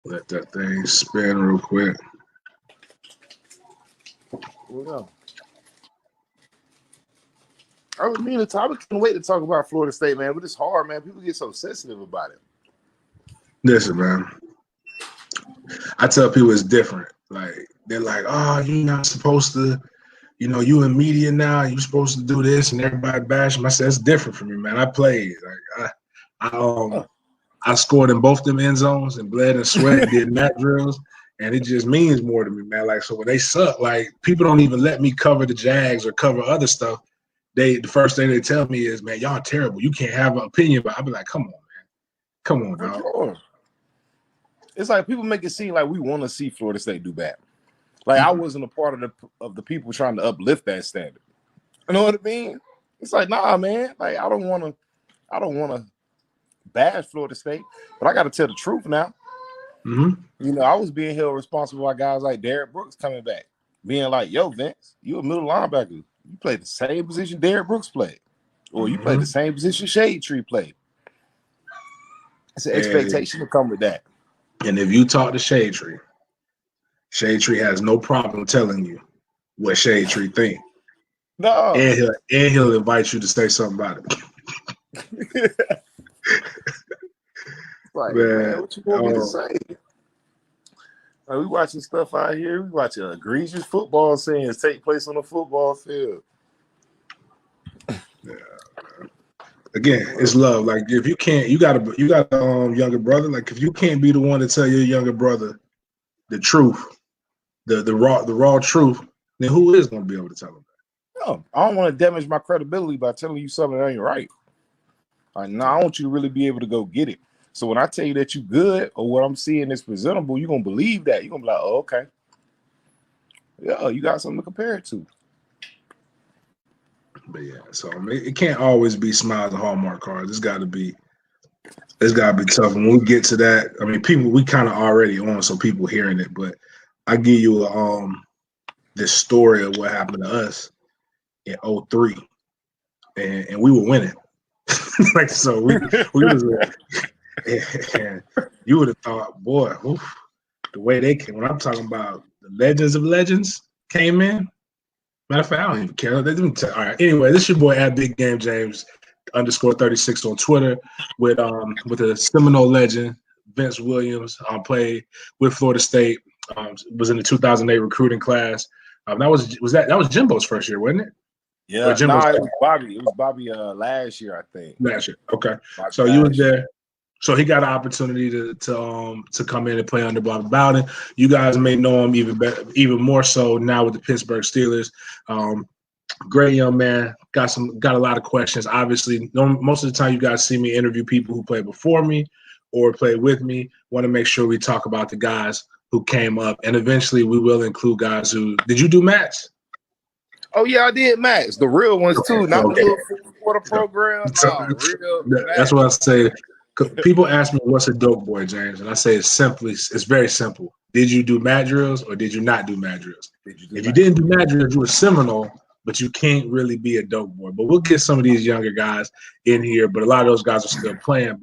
Let that thing spin real quick. Well, I mean, I couldn't wait to talk about Florida State, man. But it's hard, man. People get so sensitive about it. Listen, man. I tell people it's different. Like they're like, "Oh, you're not supposed to, you in media now. You're supposed to do this," and everybody bash them. I said it's different for me, man. I played. Like I scored in both them end zones and bled and sweat, did mat drills, and it just means more to me, man. Like, so when they suck, like, people don't even let me cover the Jags or cover other stuff. The first thing they tell me is, man, y'all terrible. You can't have an opinion, but I'll be like, come on, man. Come on, dog. Sure. It's like people make it seem like we want to see Florida State do bad. Like, I wasn't a part of the people trying to uplift that standard. You know what I mean? It's like, nah, man. Like, I don't want to bash Florida State, but I got to tell the truth now. Mm-hmm. I was being held responsible by guys like Derrick Brooks coming back, being like, yo, Vince, you a middle linebacker. You played the same position Derrick Brooks played, or you played the same position Shade Tree played. It's an expectation to come with that. And if you talk to Shade Tree has no problem telling you what Shade Tree think. No. And he'll invite you to say something about it. Like, man, what you want me to say? Like, we watching stuff out here. We watching egregious football scenes take place on the football field. Yeah. Again, it's love. Like, if you can't, you got a younger brother. Like, if you can't be the one to tell your younger brother the truth, the raw truth, then who is going to be able to tell him that? No, I don't want to damage my credibility by telling you something that ain't right. Like, no, I want you to really be able to go get it. So when I tell you that you good or what I'm seeing is presentable, you're going to believe that. You're going to be like, oh, okay. Yeah, you got something to compare it to. But yeah, so I mean, it can't always be smiles and Hallmark cards. It's got to be tough. And when we get to that, I mean, people, we kind of already on, so people hearing it. But I give you this story of what happened to us in 2003, and we were winning. Like, so we was. And you would have thought, boy, the way they came. When I'm talking about the legends of legends came in. Matter of fact, I don't even care. All right. Anyway, this is your boy at Big Game James _36 on Twitter with a Seminole legend, Vince Williams. Played with Florida State. Was in the 2008 recruiting class. That was Jimbo's first year, wasn't it? Yeah, it was Bobby. It was Bobby last year, I think. Last year, okay. So you was there. So he got an opportunity to come in and play under Bobby Bowden. You guys may know him even more so now with the Pittsburg Steelers. Great young man. Got a lot of questions. Obviously, most of the time you guys see me interview people who played before me or played with me. Want to make sure we talk about the guys who came up, and eventually we will include guys who. Did you do mats? Oh yeah, I did mats. The real ones too, not the little quarter program. No, real. That's what I say. People ask me, what's a dope boy, James? And I say it's very simple. Did you do mat drills or did you not do mat drills? If you didn't do mat drills, you were Seminole, but you can't really be a dope boy. But we'll get some of these younger guys in here, but a lot of those guys are still playing.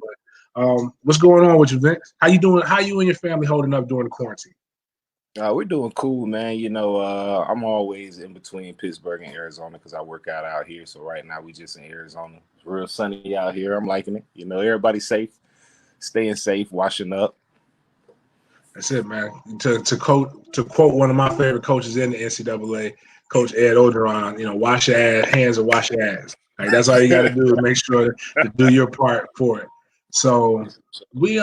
But what's going on with you, Vince? How you doing? How you and your family holding up during the quarantine? We're doing cool, man. I'm always in between Pittsburgh and Arizona because I work out here. So right now we just in Arizona. It's real sunny out here. I'm liking it. Everybody's safe, staying safe, washing up. That's it, man. To quote one of my favorite coaches in the NCAA, Coach Ed Orgeron, wash your hands and wash your ass. Like, that's all you got to do to make sure to do your part for it. So we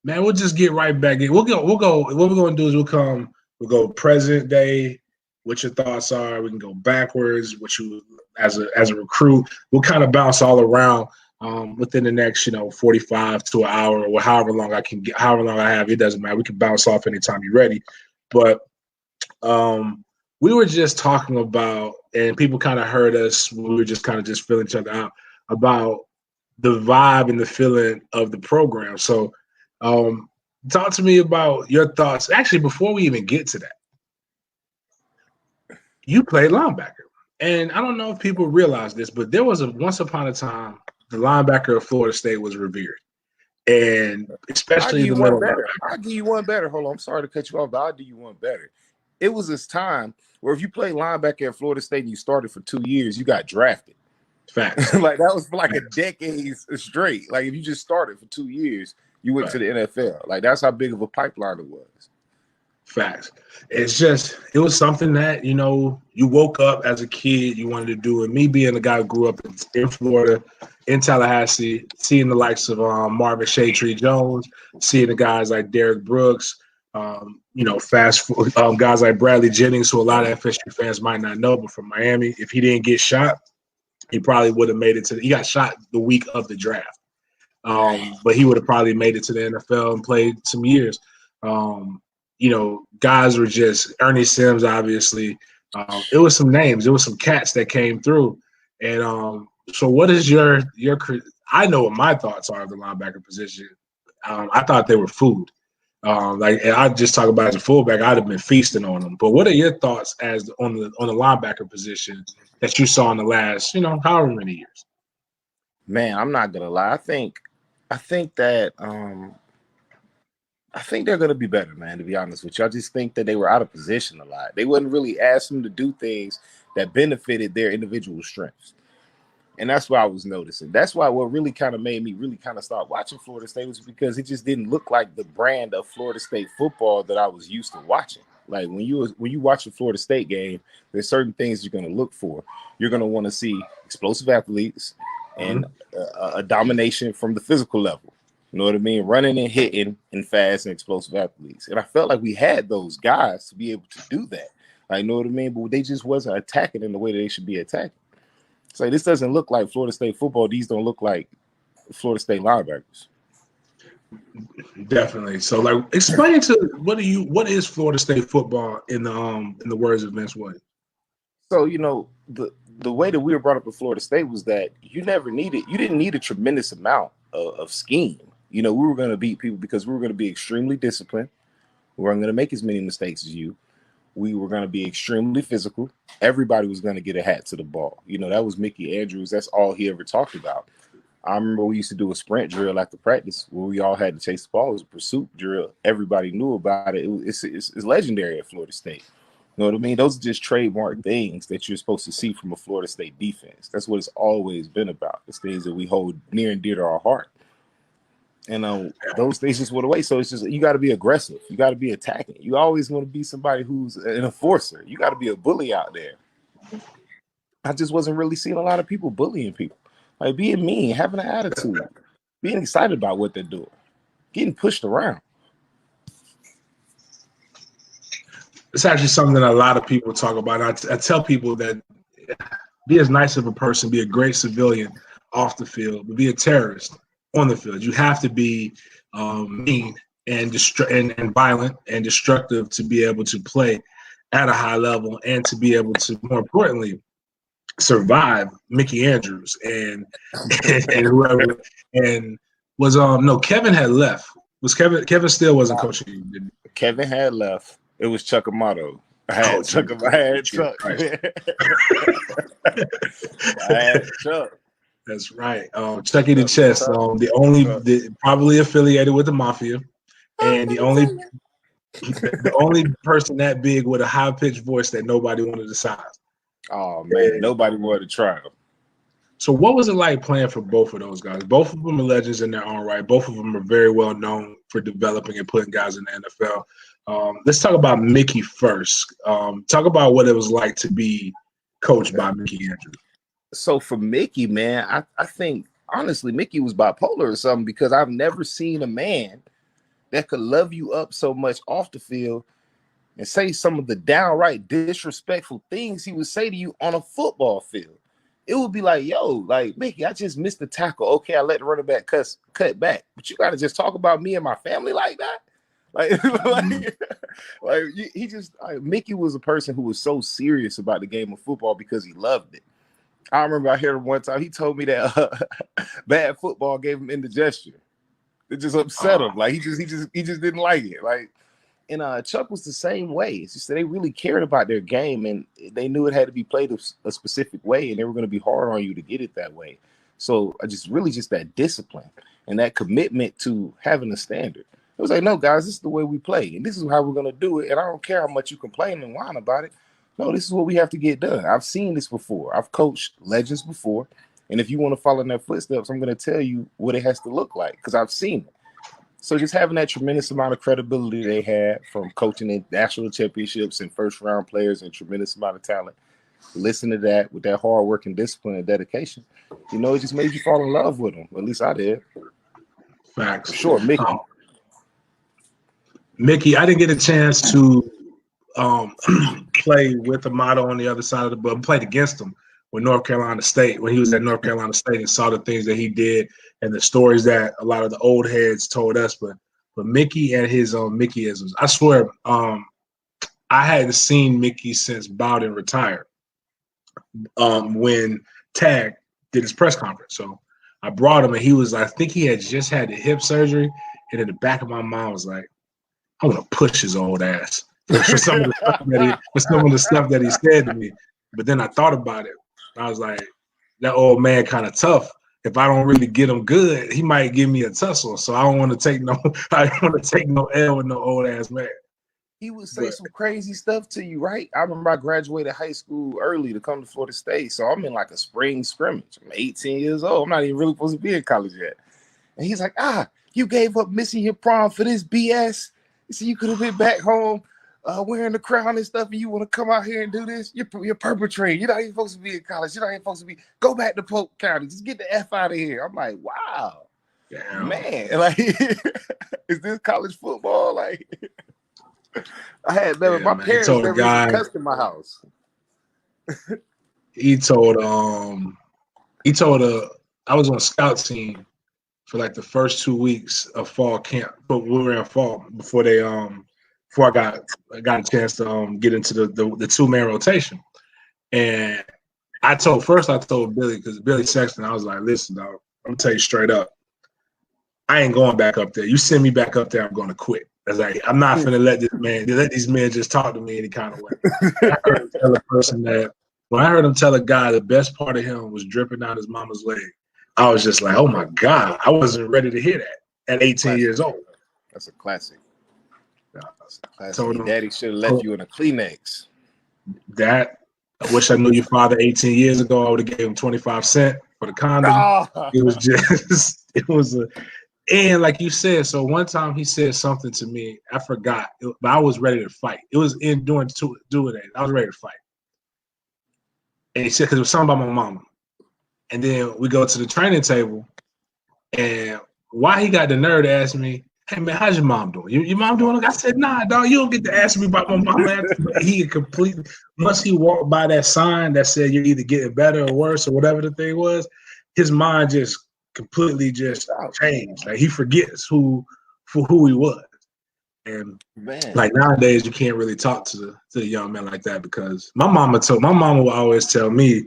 man, we'll just get right back in. We'll go. What we're going to do is we'll go present day, what your thoughts are. We can go backwards, what you, as a recruit, we'll kind of bounce all around within the next, 45 to an hour or however long I have. It doesn't matter. We can bounce off anytime you're ready. But we were just talking about, and people kind of heard us, we were just kind of just feeling each other out about the vibe and the feeling of the program. So, talk to me about your thoughts. Actually, before we even get to that, you played linebacker. And I don't know if people realize this, but there was once upon a time, the linebacker of Florida State was revered. and especially the middle linebacker. I'll give you one better. Hold on, I'm sorry to cut you off, but I'll do you one better. It was this time where if you played linebacker at Florida State and you started for 2 years, you got drafted. Facts. Like that was for like a decade straight. Like if you just started for 2 years, you went to the NFL. Like that's how big of a pipeline it was. Facts. It was something that, you know, you woke up as a kid, you wanted to do. And me being a guy who grew up in Florida, in Tallahassee, seeing the likes of Marvin Shaytree Jones, seeing the guys like Derek Brooks, you know, guys like Bradley Jennings, who a lot of FSU fans might not know, but from Miami, if he didn't get shot, he probably would have made it he got shot the week of the draft. But he would have probably made it to the NFL and played some years. You know, guys were just Ernie Sims, obviously. It was some names. It was some cats that came through. And so what is your I know what my thoughts are of the linebacker position. I thought they were food. Like I just talk about as a fullback, I'd have been feasting on them. But what are your thoughts on the linebacker position that you saw in the last, you know, however many years? Man, I'm not gonna lie. I think that I think they're gonna be better, man, to be honest with you. I just think that they were out of position a lot. They wasn't really asking them to do things that benefited their individual strengths. And that's what I was noticing. That's why what really kind of made me really kind of start watching Florida State was because it just didn't look like the brand of Florida State football that I was used to watching. Like when you watch a Florida State game, there's certain things you're going to look for. You're going to want to see explosive athletes and a domination from the physical level. You know what I mean? Running and hitting and fast and explosive athletes. And I felt like we had those guys to be able to do that. Like, you know what I mean? But they just wasn't attacking in the way that they should be attacking. So this doesn't look like Florida State football. These don't look like Florida State linebackers. Definitely. So, like, explain to what is Florida State football in the words of Vince Williams? So, you know, the way that we were brought up at Florida State was that you didn't need a tremendous amount of scheme. You know, we were going to beat people because we were going to be extremely disciplined. We weren't going to make as many mistakes as you. We were going to be extremely physical. Everybody was going to get a hat to the ball. You know, that was Mickey Andrews. That's all he ever talked about. I remember we used to do a sprint drill after practice where we all had to chase the ball. It was a pursuit drill. Everybody knew about it. It's legendary at Florida State. You know what I mean? Those are just trademark things that you're supposed to see from a Florida State defense. That's what it's always been about. It's things that we hold near and dear to our heart. And those things just went away. So it's just you got to be aggressive. You got to be attacking. You always want to be somebody who's an enforcer. You got to be a bully out there. I just wasn't really seeing a lot of people bullying people. Like being mean, having an attitude, being excited about what they're doing, getting pushed around. It's actually something that a lot of people talk about. I tell people that be as nice of a person, be a great civilian off the field, but be a terrorist on the field. You have to be mean and violent and destructive to be able to play at a high level and to be able to, more importantly, survive Mickey Andrews and whoever. And was no, Kevin had left. Was Kevin still wasn't coaching you? Didn't he? Kevin had left. It was Chuck Amato. I had Chuck. I had Chuck. That's right. Chucky the Chest. Probably affiliated with the Mafia, and the only person that big with a high pitched voice that nobody wanted to size. Oh man, nobody wanted to try him. So what was it like playing for both of those guys? Both of them are legends in their own right. Both of them are very well known for developing and putting guys in the NFL. Let's talk about Mickey first. Talk about what it was like to be coached by Mickey Andrews. So for Mickey, man, I think honestly Mickey was bipolar or something because I've never seen a man that could love you up so much off the field and say some of the downright disrespectful things he would say to you on a football field. It would be like, yo, like, Mickey, I just missed the tackle. Okay, I let the running back cut back. But you got to just talk about me and my family like that? Mickey was a person who was so serious about the game of football because he loved it. I remember I heard him one time. He told me that bad football gave him indigestion. It just upset him. Like he just didn't like it. Like, and Chuck was the same way. It's just that they really cared about their game and they knew it had to be played a specific way, and they were going to be hard on you to get it that way. So just that discipline. and that commitment to having a standard. It was like, no, guys, this is the way we play, and this is how we're going to do it. And I don't care how much you complain and whine about it. No, this is what we have to get done. I've seen this before. I've coached legends before. And if you want to follow in their footsteps, I'm going to tell you what it has to look like because I've seen it. So just having that tremendous amount of credibility they had from coaching in national championships and first-round players and tremendous amount of talent, listen to that with that hard work and discipline and dedication, you know, it just made you fall in love with them. At least I did. Facts. Sure, Mickey. Mickey, I didn't get a chance to play with Amato on the other side of the ball. Played against him with North Carolina State when he was at North Carolina State and saw the things that he did and the stories that a lot of the old heads told us. But Mickey and his Mickeyisms, I swear, I hadn't seen Mickey since Bowden retired. When Tag did his press conference, so I brought him and he was, I think he had just had the hip surgery, and in the back of my mind was like, I want to push his old ass for some of the stuff that he said to me. But then I thought about it. I was like, that old man kind of tough. If I don't really get him good, he might give me a tussle. So I don't want to take no L with no old ass man. He would say some crazy stuff to you, right? I remember I graduated high school early to come to Florida State. So I'm in like a spring scrimmage. I'm 18 years old. I'm not even really supposed to be in college yet. And he's like, you gave up missing your prom for this BS? So you could have been back home wearing the crown and stuff, and you want to come out here and do this? You're perpetrating. You're not even supposed to be in college. You're not even supposed to be. Go back to Polk County. Just get the F out of here. I'm like, wow. Damn. Man. Like, is this college football? Like, I had never. My parents never even cussed in my house. He told I was on a scout team for like the first 2 weeks of fall camp, but we were in fall before I got a chance to get into the 2-man rotation. And I told Billy, because Billy Sexton, I was like, listen, dog, I'm gonna tell you straight up, I ain't going back up there. You send me back up there, I'm gonna quit. I was like, I'm not gonna let these men just talk to me any kind of way. When I heard him tell a guy the best part of him was dripping down his mama's leg, I was just like, oh my God, I wasn't ready to hear that at 18 years old. That's a classic. Daddy should have left you in a Kleenex. That, I wish I knew your father 18 years ago. I would have gave him 25 cents for the condom. And like you said, so one time he said something to me, I forgot, but I was ready to fight. It was in doing that. I was ready to fight. And he said, because it was something about my mama. And then we go to the training table, and why he got the nerve to ask me, hey man, how's your mom doing? Your mom doing? I said, nah, dog, you don't get to ask me about my mom. He completely, once he walked by that sign that said you're either getting better or worse or whatever the thing was, his mind just completely just changed. Like he forgets who he was. And like nowadays, you can't really talk to the young man like that, because my mama would always tell me,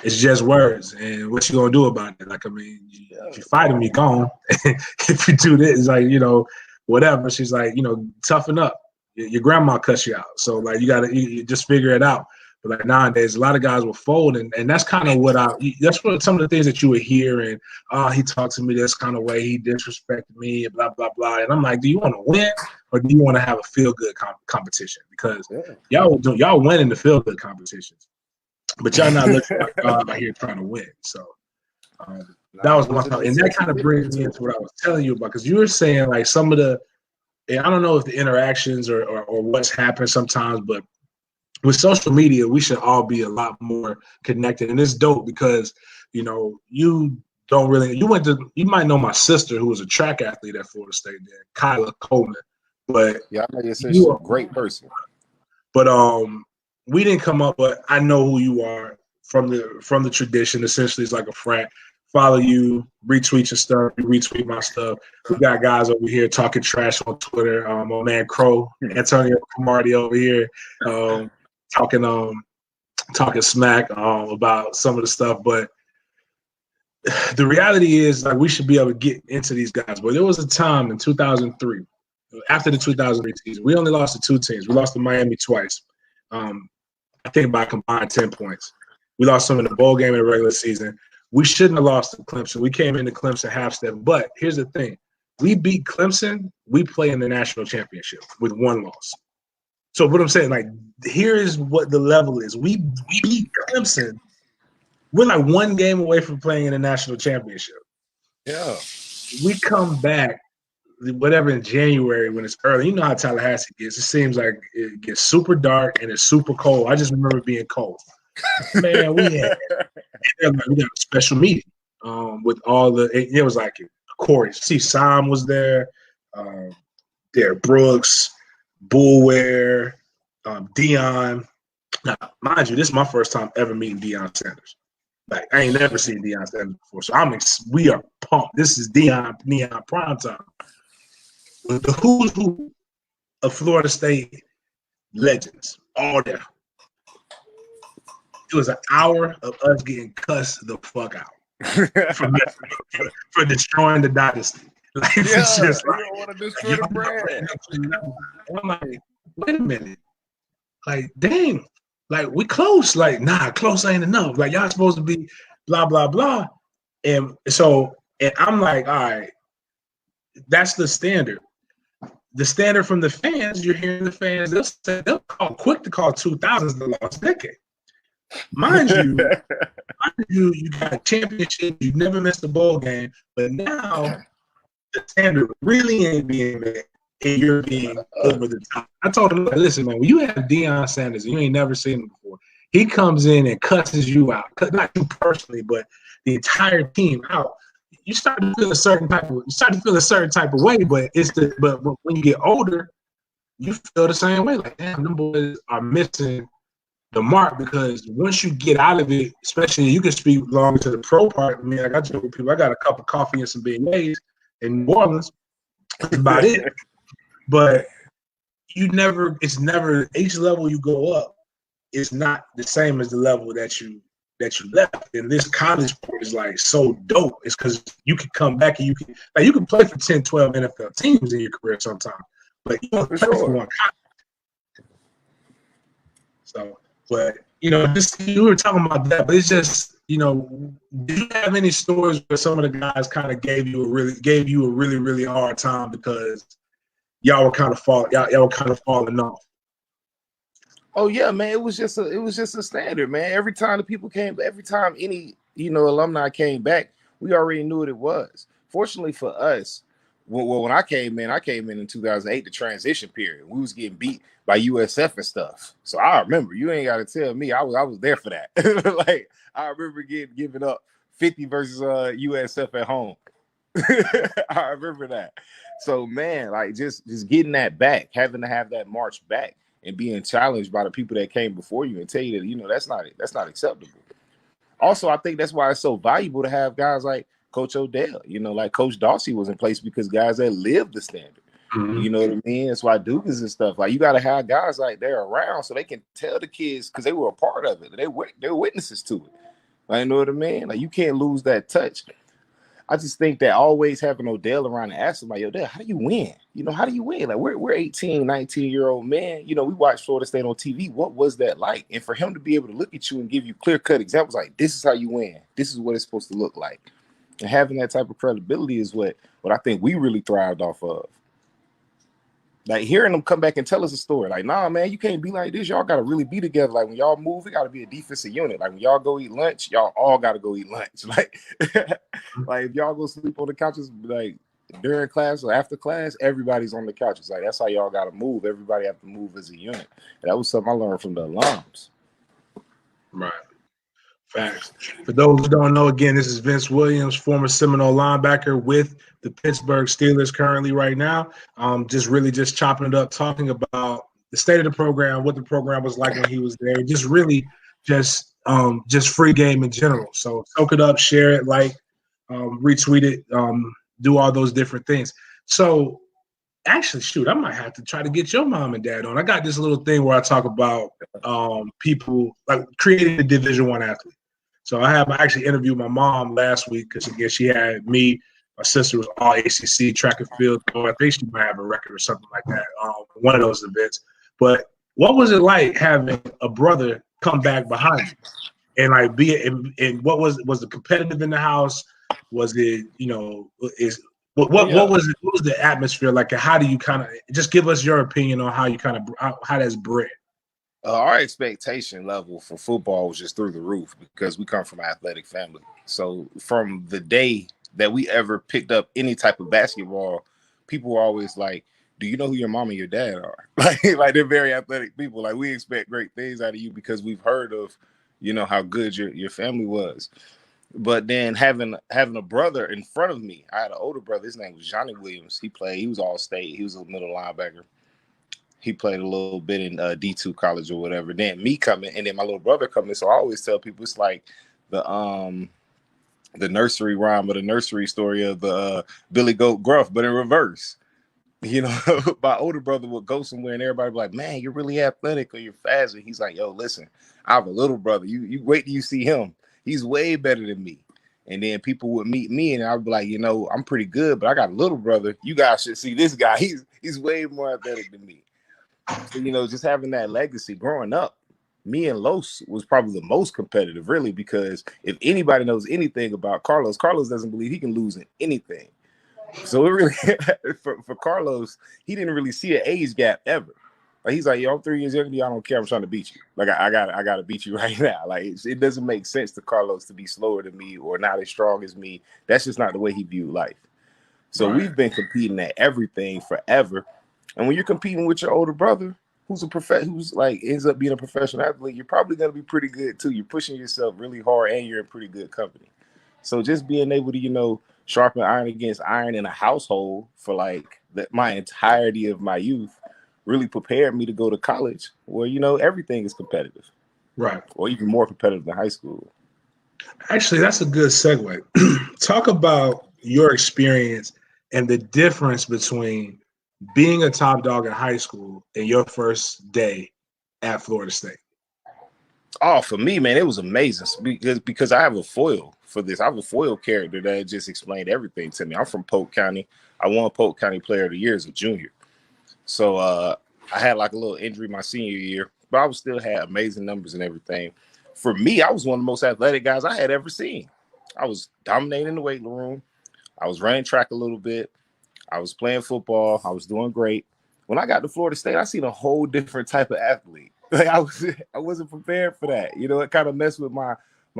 it's just words, and what you gonna do about it? Like, I mean, if you fight him, you gone. If you do this, like, you know, whatever. She's like, you know, toughen up. Your grandma cuss you out, so like you just figure it out. But like nowadays, a lot of guys will fold, and that's kind of that's what some of the things that you would hear. And he talked to me this kind of way, he disrespected me, blah blah blah. And I'm like, do you want to win or do you want to have a feel good competition? Because y'all win in the feel good competitions. But y'all not looking like y'all out here trying to win. So that was one time. And that kind of brings me into what I was telling you about, because you were saying like some of the, and I don't know if the interactions or what's happened sometimes, but with social media, we should all be a lot more connected. And it's dope because, you know, you might know my sister, who was a track athlete at Florida State, there, Kyla Coleman. But yeah, I know your sister, a great person. But we didn't come up, but I know who you are from the tradition. Essentially, it's like a frat. Follow you, retweet your stuff, you retweet my stuff. We got guys over here talking trash on Twitter. My man Crow, Antonio Cromartie over here, talking smack about some of the stuff. But the reality is, like, we should be able to get into these guys. But there was a time in 2003, after the 2003 season, we only lost to 2 teams. We lost to Miami twice. I think by combined 10 points. We lost some in the bowl game in the regular season. We shouldn't have lost to Clemson. We came into Clemson half step. But here's the thing. We beat Clemson. We play in the national championship with one loss. So what I'm saying, like, here is what the level is. We beat Clemson. We're like one game away from playing in the national championship. Yeah. We come back, whatever, in January when it's early. You know how Tallahassee gets. It seems like it gets super dark and it's super cold. I just remember being cold. Man, we got a special meeting with all the – it was like Corey. See, Sam was there. Derek Brooks, Bullware, Deion. Now, mind you, this is my first time ever meeting Deion Sanders. Like, I ain't never seen Deion Sanders before, so we are pumped. This is Deion primetime. With the who's who of Florida State legends, all there. It was an hour of us getting cussed the fuck out for destroying the dynasty. Like, it's just like, you don't want to destroy the brand. I'm like, wait a minute. Like, dang. Like, we close. Like, nah, close ain't enough. Like, y'all supposed to be blah, blah, blah. And so, and I'm like, all right, that's the standard. The standard from the fans, you're hearing the fans, they'll call quick to call 2000s the lost decade. Mind you, you got a championship, you never missed a bowl game, but now the standard really ain't being met, and you're being over the top. I told him, listen, man, when you have Deion Sanders and you ain't never seen him before, he comes in and cusses you out, not you personally, but the entire team out. You start to feel a certain type of way, but when you get older, you feel the same way. Like, damn, them boys are missing the mark, because once you get out of it, especially you can speak longer to the pro part. I mean, like I tell people, I got a cup of coffee and some beignets in New Orleans. That's about it. But it's never each level you go up, it's not the same as the level that you left. And this college part is like so dope. It's because you can come back and you can play for 10, 12 NFL teams in your career sometimes, but you don't play for one college. So, but just you were talking about that, but it's just, do you have any stories where some of the guys kind of gave you a really, really hard time because y'all were kind of falling off? Oh yeah, man. It was just a standard, man. Every time any alumni came back, we already knew what it was. Fortunately for us, when I came in 2008, the transition period. We was getting beat by USF and stuff. So I remember. You ain't got to tell me. I was there for that. Like, I remember giving up 50 versus USF at home. I remember that. So man, like just getting that back, having to have that march back, and being challenged by the people that came before you and tell you that that's not acceptable. Also, I think that's why it's so valuable to have guys like Coach Odell. Like Coach Darcy was in place because guys that lived the standard. Mm-hmm. You know what I mean? That's why Duke is and stuff. Like, you got to have guys like they're around so they can tell the kids, because they were a part of it. They were witnesses to it. Like, you know what I mean? Like, you can't lose that touch. I just think that always having Odell around and asking, like, Odell, how do you win? How do you win? Like, we're 18, 19-year-old men. We watch Florida State on TV. What was that like? And for him to be able to look at you and give you clear-cut examples like, this is how you win. This is what it's supposed to look like. And having that type of credibility is what I think we really thrived off of. Like, hearing them come back and tell us a story. Like, nah, man, you can't be like this. Y'all got to really be together. Like, when y'all move, it got to be a defensive unit. Like, when y'all go eat lunch, y'all all got to go eat lunch. Like, like, if y'all go sleep on the couches, like, during class or after class, everybody's on the couches. Like, that's how y'all got to move. Everybody have to move as a unit. And that was something I learned from the alums. Right. Facts. For those who don't know, again, this is Vince Williams, former Seminole linebacker with the Pittsburg Steelers currently right now. Just chopping it up, talking about the state of the program, what the program was like when he was there. Just free game in general. So soak it up, share it, retweet it, do all those different things. So actually, shoot, I might have to try to get your mom and dad on. I got this little thing where I talk about people like creating a Division I athlete. So I actually interviewed my mom last week because, again, she had me. My sister was all ACC track and field. I think she might have a record or something like that, one of those events. But what was it like having a brother come back behind you? and like and what was it competitive in the house? Was it, what was the atmosphere like? How do you kind of just give us your opinion on how you kind of how that's bred? Our expectation level for football was just through the roof because we come from an athletic family. So from the day that we ever picked up any type of basketball, people were always like, do you know who your mom and your dad are? Like they're very athletic people. Like, we expect great things out of you because we've heard of, how good your family was. But then having a brother in front of me, I had an older brother. His name was Johnny Williams. He was all state. He was a middle linebacker. He played a little bit in D2 college or whatever. Then me coming, and then my little brother coming. So I always tell people it's like the nursery rhyme or the nursery story of the Billy Goat Gruff, but in reverse. My older brother would go somewhere and everybody would be like, man, you're really athletic or you're fast. And he's like, yo, listen, I have a little brother. You wait till you see him. He's way better than me. And then people would meet me and I would be like, I'm pretty good, but I got a little brother. You guys should see this guy. He's way more athletic than me. So, just having that legacy growing up, me and Los was probably the most competitive, really, because if anybody knows anything about Carlos doesn't believe he can lose in anything. So it really, for Carlos, he didn't really see an age gap ever. Like, he's like, yo, I'm 3 years younger than you. I don't care. I'm trying to beat you. Like, I got to beat you right now. Like, it doesn't make sense to Carlos to be slower than me or not as strong as me. That's just not the way he viewed life. So We've been competing at everything forever. And when you're competing with your older brother, who's ends up being a professional athlete, you're probably going to be pretty good too. You're pushing yourself really hard and you're in pretty good company. So just being able to, sharpen iron against iron in a household for my entirety of my youth really prepared me to go to college where, everything is competitive. Right. Or even more competitive than high school. Actually, that's a good segue. Talk about your experience and the difference between being a top dog in high school and your first day at Florida State. Oh, for me, man, it was amazing because I have a foil for this. I have a foil character that just explained everything to me. I'm from Polk County. I won Polk County Player of the Year as a junior. So I had like a little injury my senior year, but I still had amazing numbers and everything. For me, I was one of the most athletic guys I had ever seen. I was dominating the weight room. I was running track a little bit. I was playing football. I was doing great. When I got to Florida State, I seen a whole different type of athlete. Like, I wasn't prepared for that. It kind of messed with my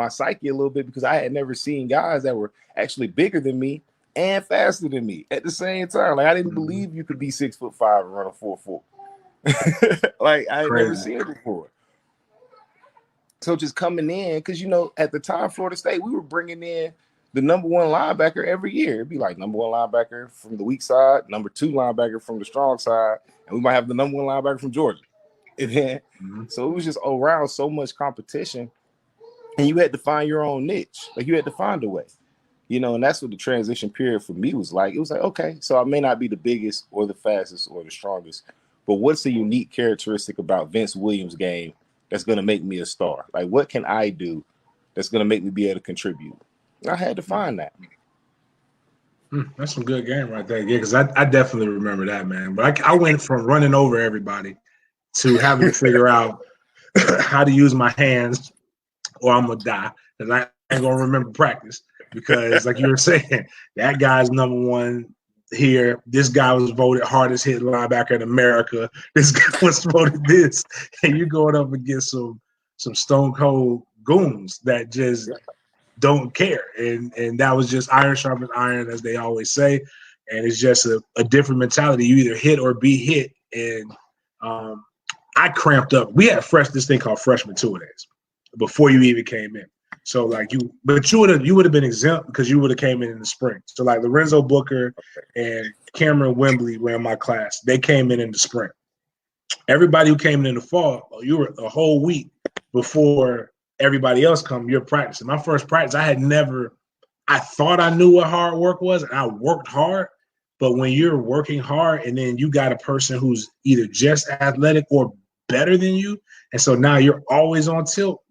psyche a little bit because I had never seen guys that were actually bigger than me and faster than me at the same time. Like, I didn't believe you could be 6'5" and run a 4.4. Like, I had never seen it before. So just coming in, because at the time, Florida State, we were bringing in the number one linebacker every year. It'd be like number one linebacker from the weak side, number two linebacker from the strong side, and we might have the number one linebacker from Georgia. And then, so it was just around so much competition, and you had to find your own niche. Like, you had to find a way, and that's what the transition period for me was like. It was like, okay, so I may not be the biggest or the fastest or the strongest, but what's a unique characteristic about Vince Williams' game that's going to make me a star? Like, what can I do that's going to make me be able to contribute? I had to find that. That's some good game right there. Yeah, because I definitely remember that, man. But I went from running over everybody to having to figure out how to use my hands or I'm going to die. Because I ain't going to remember practice. Because, like you were saying, that guy's number one here. This guy was voted hardest hit linebacker in America. This guy was voted this. And you're going up against some stone cold goons that just – don't care, and that was just iron sharpens iron, as they always say, and it's just a different mentality. You either hit or be hit, and I cramped up. We had this thing called freshman two-a-days before you even came in. So like you would have been exempt because you would have came in the spring. So like Lorenzo Booker and Cameron Wembley were in my class. They came in the spring. Everybody who came in the fall, you were a whole week before everybody else come, you're practicing. My first practice, I thought I knew what hard work was, and I worked hard. But when you're working hard and then you got a person who's either just athletic or better than you, and so now you're always on tilt,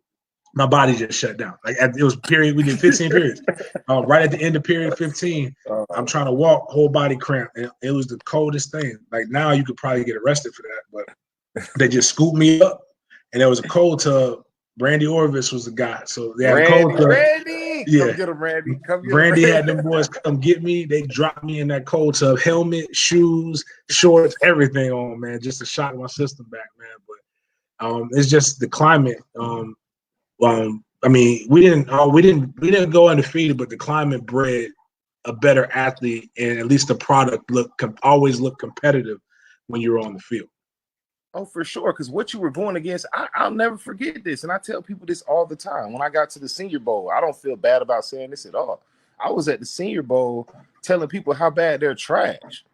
my body just shut down. Like, it was period, we did 15 periods. Right at the end of period 15, I'm trying to walk, whole body cramp. And it was the coldest thing. Like, now you could probably get arrested for that, but they just scooped me up, and there was a cold tub Randy Orvis was the guy. So they had a Randy, cold tub. Randy, Yeah. come get him, Randy. Come get Randy him. had them boys come get me. They dropped me in that cold tub, helmet, shoes, shorts, everything on, man, just to shock my system back, man. But it's just the climate. I mean, we didn't go undefeated, but the climate bred a better athlete, and at least the product always looked competitive when you were on the field. Oh, for sure. Because what you were going against, I'll never forget this. And I tell people this all the time. When I got to the Senior Bowl, I don't feel bad about saying this at all. I was at the Senior Bowl telling people how bad they're trash.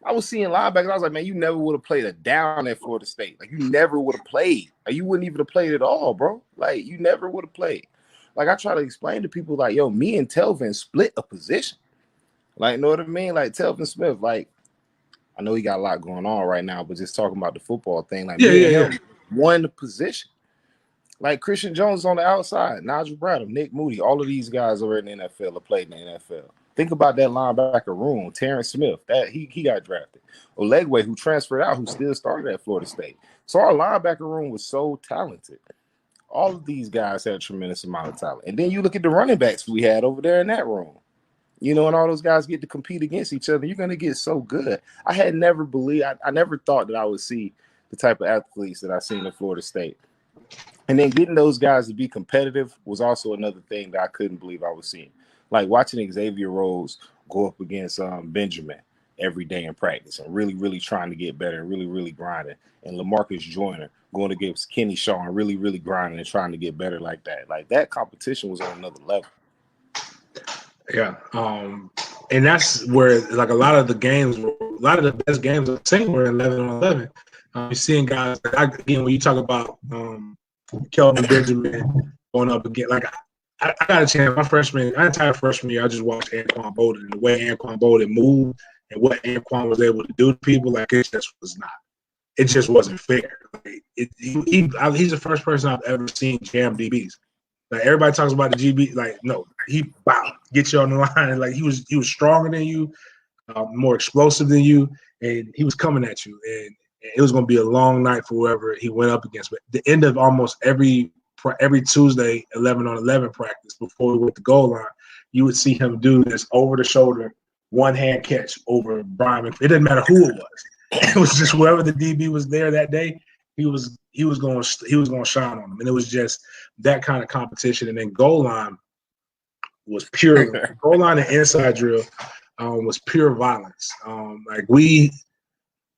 I was seeing linebackers. I was like, man, you never would have played a down at Florida State. Like, you never would have played. Like, you wouldn't even have played at all, bro. Like, you never would have played. Like, I try to explain to people, like, yo, me and Telvin split a position. Like, you know what I mean? Like, Telvin Smith, like, I know he got a lot going on right now, but just talking about the football thing, like me and him won the position. Like Christian Jones on the outside, Nigel Bradham, Nick Moody, all of these guys are in the NFL or played in the NFL. Think about that linebacker room, Terrence Smith, that he got drafted. Olegwe, who transferred out, who still started at Florida State. So our linebacker room was so talented. All of these guys had a tremendous amount of talent. And then you look at the running backs we had over there in that room. You know, and all those guys get to compete against each other. You're going to get so good. I had never believed, I never thought that I would see the type of athletes that I seen in Florida State. And then getting those guys to be competitive was also another thing that I couldn't believe I was seeing. Like watching Xavier Rhodes go up against Benjamin every day in practice and really, really trying to get better and really, really grinding. And LaMarcus Joyner going against Kenny Shaw and really, really grinding and trying to get better like that. Like that competition was on another level. Yeah, and that's where like a lot of the best games I've seen were 11-on-11. You're seeing guys like again when you talk about Kelvin Benjamin going up again. Like I got a chance my entire freshman year, I just watched Anquan Bolden and the way Anquan Bolden moved and what Anquan was able to do to people. Like it just wasn't fair. Like, he's the first person I've ever seen jam DBs. Like everybody talks about the GB, like no, he get you on the line. Like he was stronger than you, more explosive than you, and he was coming at you. And it was going to be a long night for whoever he went up against. But the end of almost every Tuesday 11-on-11 practice before we went to goal line, you would see him do this over the shoulder, one hand catch over Brian. It didn't matter who it was. It was just whoever the DB was there that day. He was going to shine on them, and it was just that kind of competition. And then goal line was pure goal line and inside drill was pure violence. I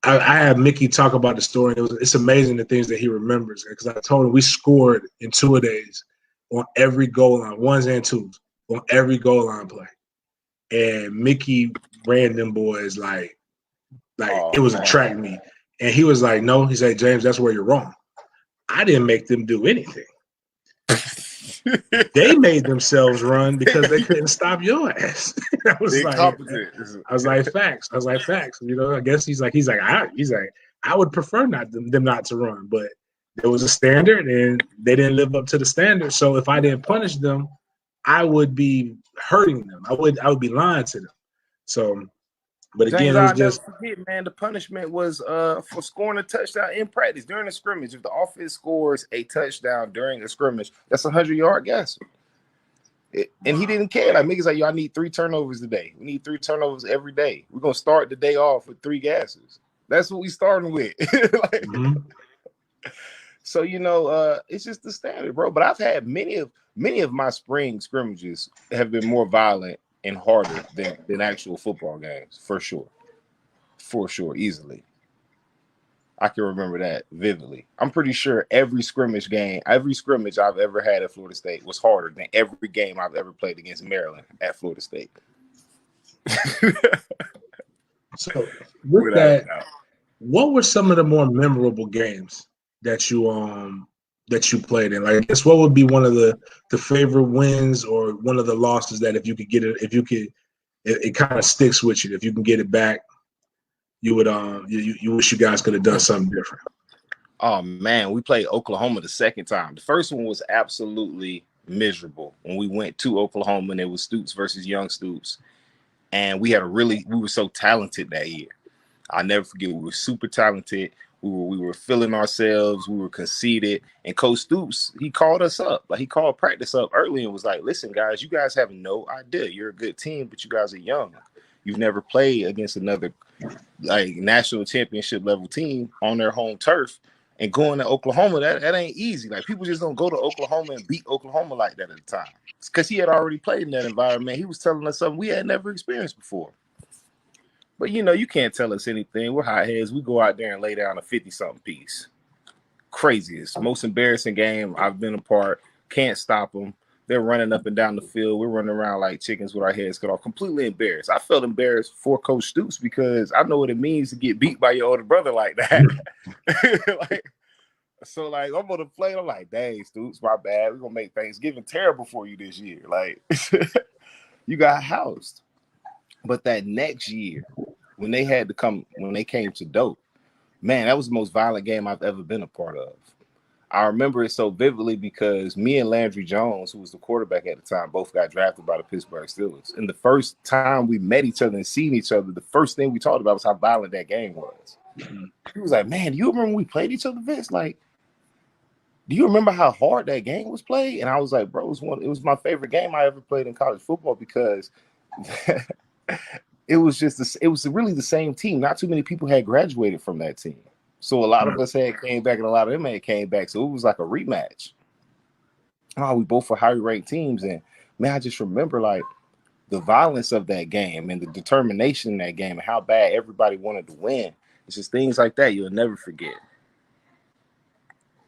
had Mickey talk about the story, and it's amazing the things that he remembers because I told him we scored in 2 days on every goal line, ones and twos on every goal line play, and Mickey ran them boys like it was a track meet. And he was like, no, he said, James, that's where you're wrong. I didn't make them do anything. They made themselves run because they couldn't stop your ass. I was like, facts. You know, I guess he's like, I would prefer them not to run, but there was a standard and they didn't live up to the standard. So if I didn't punish them, I would be hurting them. I would be lying to them. So. But again, James, it was just never forget, man. The punishment was for scoring a touchdown in practice during the scrimmage. If the offense scores a touchdown during a scrimmage, that's a 100-yard guess. And he didn't care. Like Mickey's like, yo, I need 3 turnovers today. We need 3 turnovers every day. We're gonna start the day off with 3 gasses. That's what we starting with. So you know, it's just the standard, bro. But I've had many of my spring scrimmages have been more violent and harder than actual football games, for sure, easily. I can remember that vividly. I'm pretty sure every scrimmage I've ever had at Florida State was harder than every game I've ever played against Maryland at Florida State. So with that, what were some of the more memorable games that you played in? Like, I guess what would be one of the favorite wins or one of the losses that if you could get it, it kind of sticks with you. If you can get it back, you would you wish you guys could have done something different. Oh man, we played Oklahoma the second time. The first one was absolutely miserable when we went to Oklahoma and it was Stoops versus Young Stoops, and we were so talented that year. I'll never forget. We were super talented. We were feeling ourselves. We were conceited. And Coach Stoops, he called us up. Like, he called practice up early and was like, listen, guys, you guys have no idea. You're a good team, but you guys are young. You've never played against another like national championship level team on their home turf. And going to Oklahoma, that ain't easy. Like, people just don't go to Oklahoma and beat Oklahoma like that at the time. It's because he had already played in that environment. He was telling us something we had never experienced before. But, you know, you can't tell us anything. We're hotheads. We go out there and lay down a 50-something piece. Craziest, most embarrassing game I've been a part. Can't stop them. They're running up and down the field. We're running around like chickens with our heads cut off. Completely embarrassed. I felt embarrassed for Coach Stoops because I know what it means to get beat by your older brother like that. So I'm on the plane. I'm like, dang, Stoops, my bad. We're going to make Thanksgiving terrible for you this year. Like, you got housed. But that next year, when they came to Doak, man, that was the most violent game I've ever been a part of. I remember it so vividly because me and Landry Jones, who was the quarterback at the time, both got drafted by the Pittsburg Steelers. And the first time we met each other and seen each other, the first thing we talked about was how violent that game was. He was like, man, do you remember when we played each other, Vince? Like, do you remember how hard that game was played? And I was like, bro, it was my favorite game I ever played in college football because it was really the same team. Not too many people had graduated from that team. So a lot of us had came back and a lot of them had came back. So it was like a rematch. Oh, we both were highly ranked teams. And man, I just remember like the violence of that game and the determination in that game and how bad everybody wanted to win. It's just things like that you'll never forget.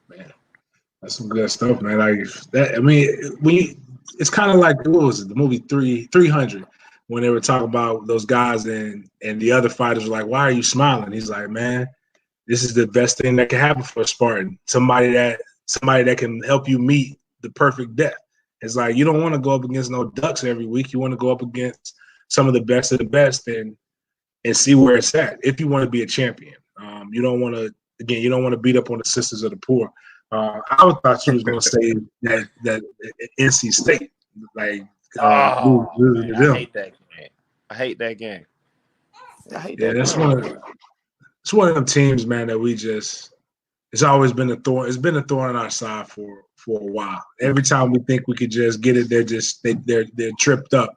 Man, that's some good stuff, man. Like that. I mean, it's kind of like, what was it? The movie 300, when they were talking about those guys and the other fighters were like, "Why are you smiling?" He's like, "Man, this is the best thing that can happen for a Spartan. Somebody that can help you meet the perfect death." It's like, you don't want to go up against no ducks every week. You want to go up against some of the best of the best and see where it's at. If you want to be a champion, you don't want to beat up on the sisters of the poor. I thought you was going to say that NC State, like, I hate that game. I hate that game. That's one of them teams, man, that it's always been a thorn. It's been a thorn in our side for a while. Every time we think we could just get it, they're tripped up.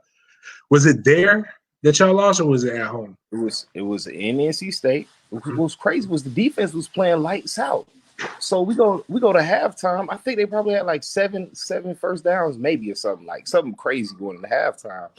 Was it there that y'all lost, or was it at home? It was in NC State. What was crazy was the defense was playing lights out. So we go to halftime. I think they probably had like seven first downs, maybe, or something crazy going into halftime.